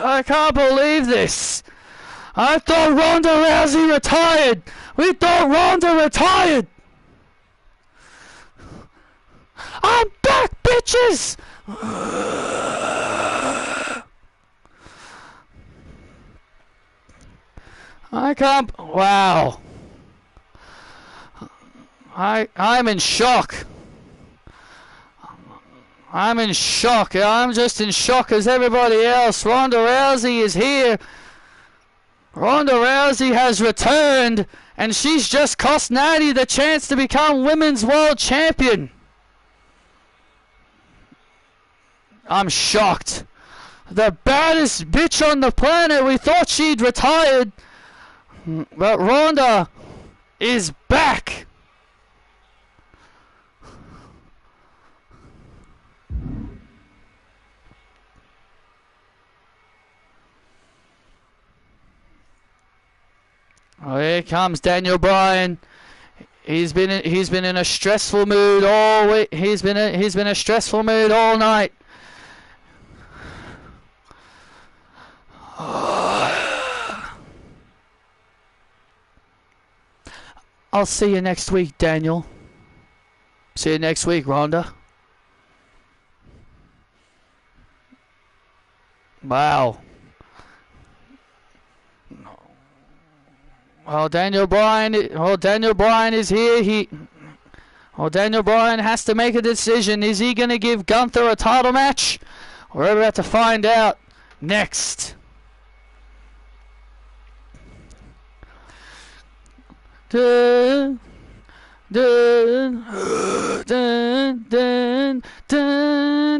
I can't believe this. I thought Ronda Rousey retired. We thought Ronda retired. I'm back, bitches. I can't. Wow. I'm in shock. I'm just in shock as everybody else. Ronda Rousey is here. Ronda Rousey has returned, and she's just cost Natty the chance to become Women's World Champion. I'm shocked. The baddest bitch on the planet. We thought she'd retired, but Ronda is back. Oh, here comes Daniel Bryan. He's been in a stressful mood all week. He's been a stressful mood all night. I'll see you next week, Daniel. See you next week, Ronda. Wow. Well, Daniel Bryan is here. Daniel Bryan has to make a decision. Is he going to give Gunther a title match? We're about to find out next. Dun, dun, dun, dun, dun,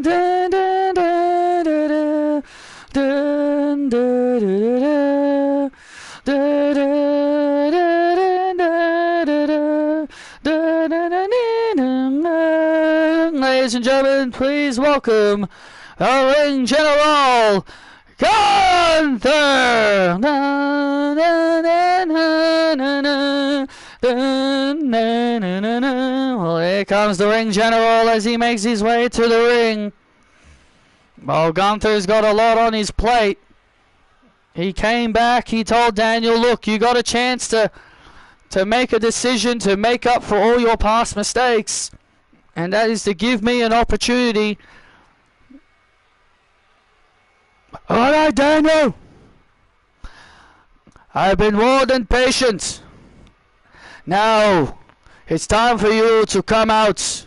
dun, dun, dun, dun, dun, dun, ladies and gentlemen, please welcome our ring general, Gunther. comes the ring general as he makes his way to the ring. Well, Gunther's got a lot on his plate. He came back, he told Daniel, look, you got a chance to make a decision to make up for all your past mistakes. And that is to give me an opportunity. Alright, Daniel. I've been more than patient. Now, it's time for you to come out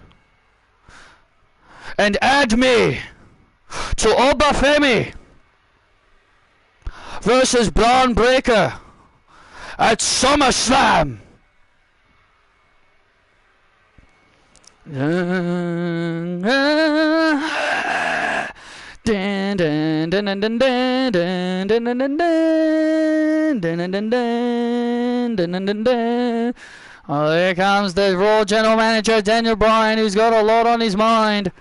and add me to Obafemi versus Braun Breaker at SummerSlam. Oh, here comes the Raw General Manager, Daniel Bryan, who's got a lot on his mind.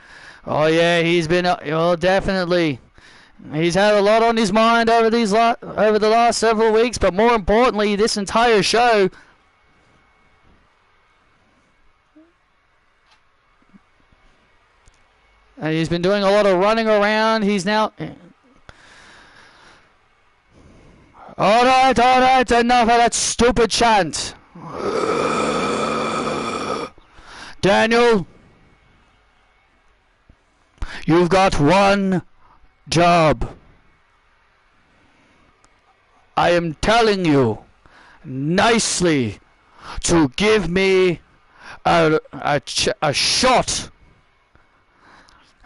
Oh, yeah, he's been, well, definitely. He's had a lot on his mind over the last several weeks, but more importantly, this entire show. And he's been doing a lot of running around. He's now... Alright, enough of that stupid chant. Daniel, you've got one job. I am telling you nicely to give me a shot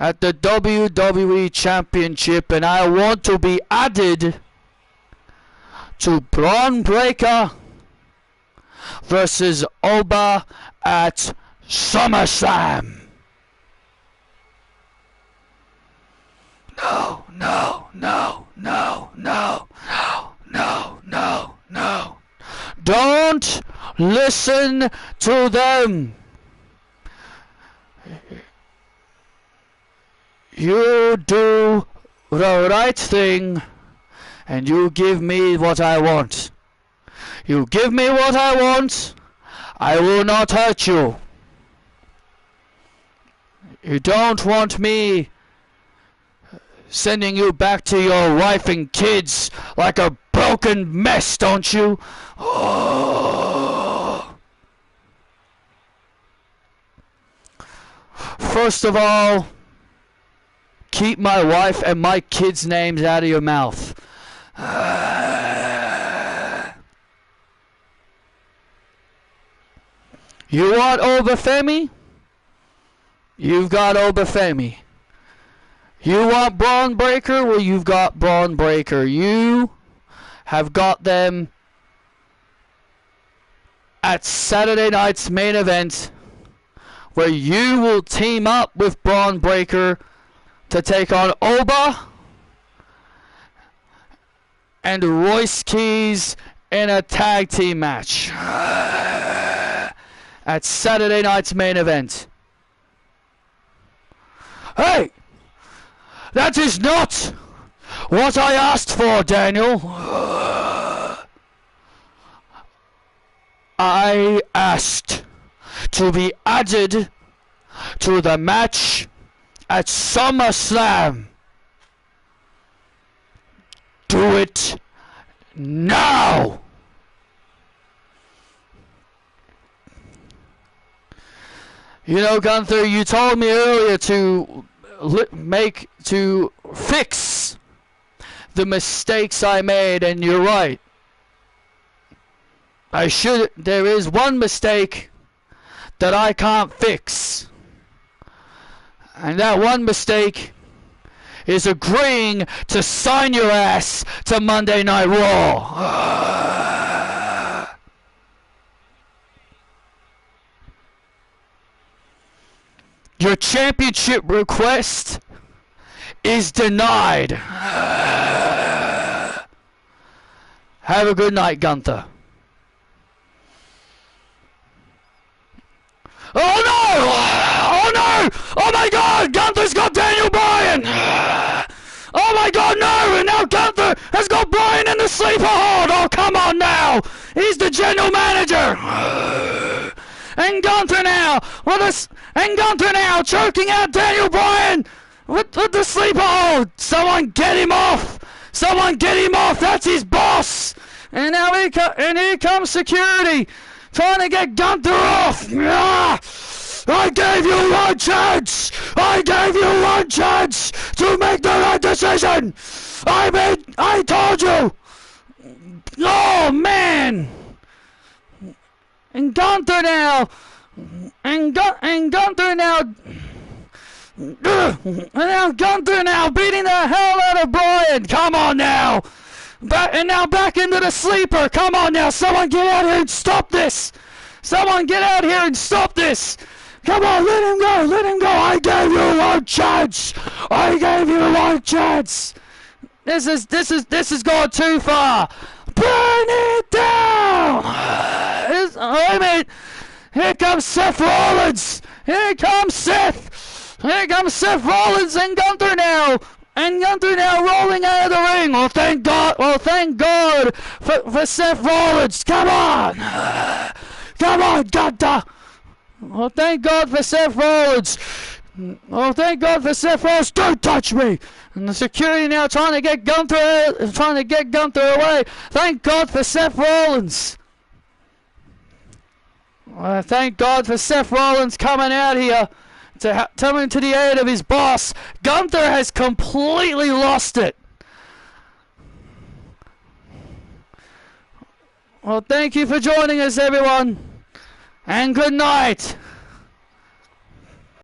at the WWE Championship, and I want to be added to Braun Breaker versus Oba at SummerSlam. No. Don't listen to them. You do the right thing and you give me what I want. You give me what I want, I will not hurt you. You don't want me sending you back to your wife and kids like a broken mess, don't you? Oh. First of all, keep my wife and my kids' names out of your mouth. You want Obafemi? You've got Obafemi. You want Braun Breaker? Well, you've got Braun Breaker. You have got them at Saturday night's main event, where you will team up with Braun Breaker to take on Oba and Royce Keys in a tag team match at Saturday night's main event. Hey! That is not what I asked for, Daniel. I asked to be added to the match at SummerSlam. Do it now. You know, Gunther, you told me earlier to fix the mistakes I made, and you're right. There is one mistake that I can't fix. And that one mistake is agreeing to sign your ass to Monday Night Raw. Your championship request is denied. Have a good night, Gunther. Oh no! Oh no! Oh my God! Gunther's got Daniel Bryan! Oh my God, no! And now Gunther has got Bryan in the sleeper hold! Oh, come on now! He's the general manager! And Gunther now and Gunther now choking out Daniel Bryan with the sleeper hold. Someone get him off. Someone get him off. That's his boss. And now here comes security trying to get Gunther off. I gave you one chance. I gave you one chance to make the right decision. I told you. Oh man. And Gunther now. And Gunther now. And now Gunther now beating the hell out of Bryan. Come on now. And now back into the sleeper. Come on now. Someone get out here and stop this. Someone get out here and stop this. Come on, let him go. Let him go. I gave you one chance. I gave you one chance. This is going too far. Burn it down. I mean, here comes Seth Rollins. Here comes Seth. Here comes Seth Rollins and Gunther now. And Gunther now rolling out of the ring. Well, thank God. Well, thank God for Seth Rollins. Come on. Come on, Gunther. Well, thank God for Seth Rollins. Oh, thank God for Seth Rollins. Don't touch me. And the security now trying to get Gunther away. Thank God for Seth Rollins. Thank God for Seth Rollins coming out here to coming to the aid of his boss. Gunther has completely lost it. Well, thank you for joining us, everyone. And good night.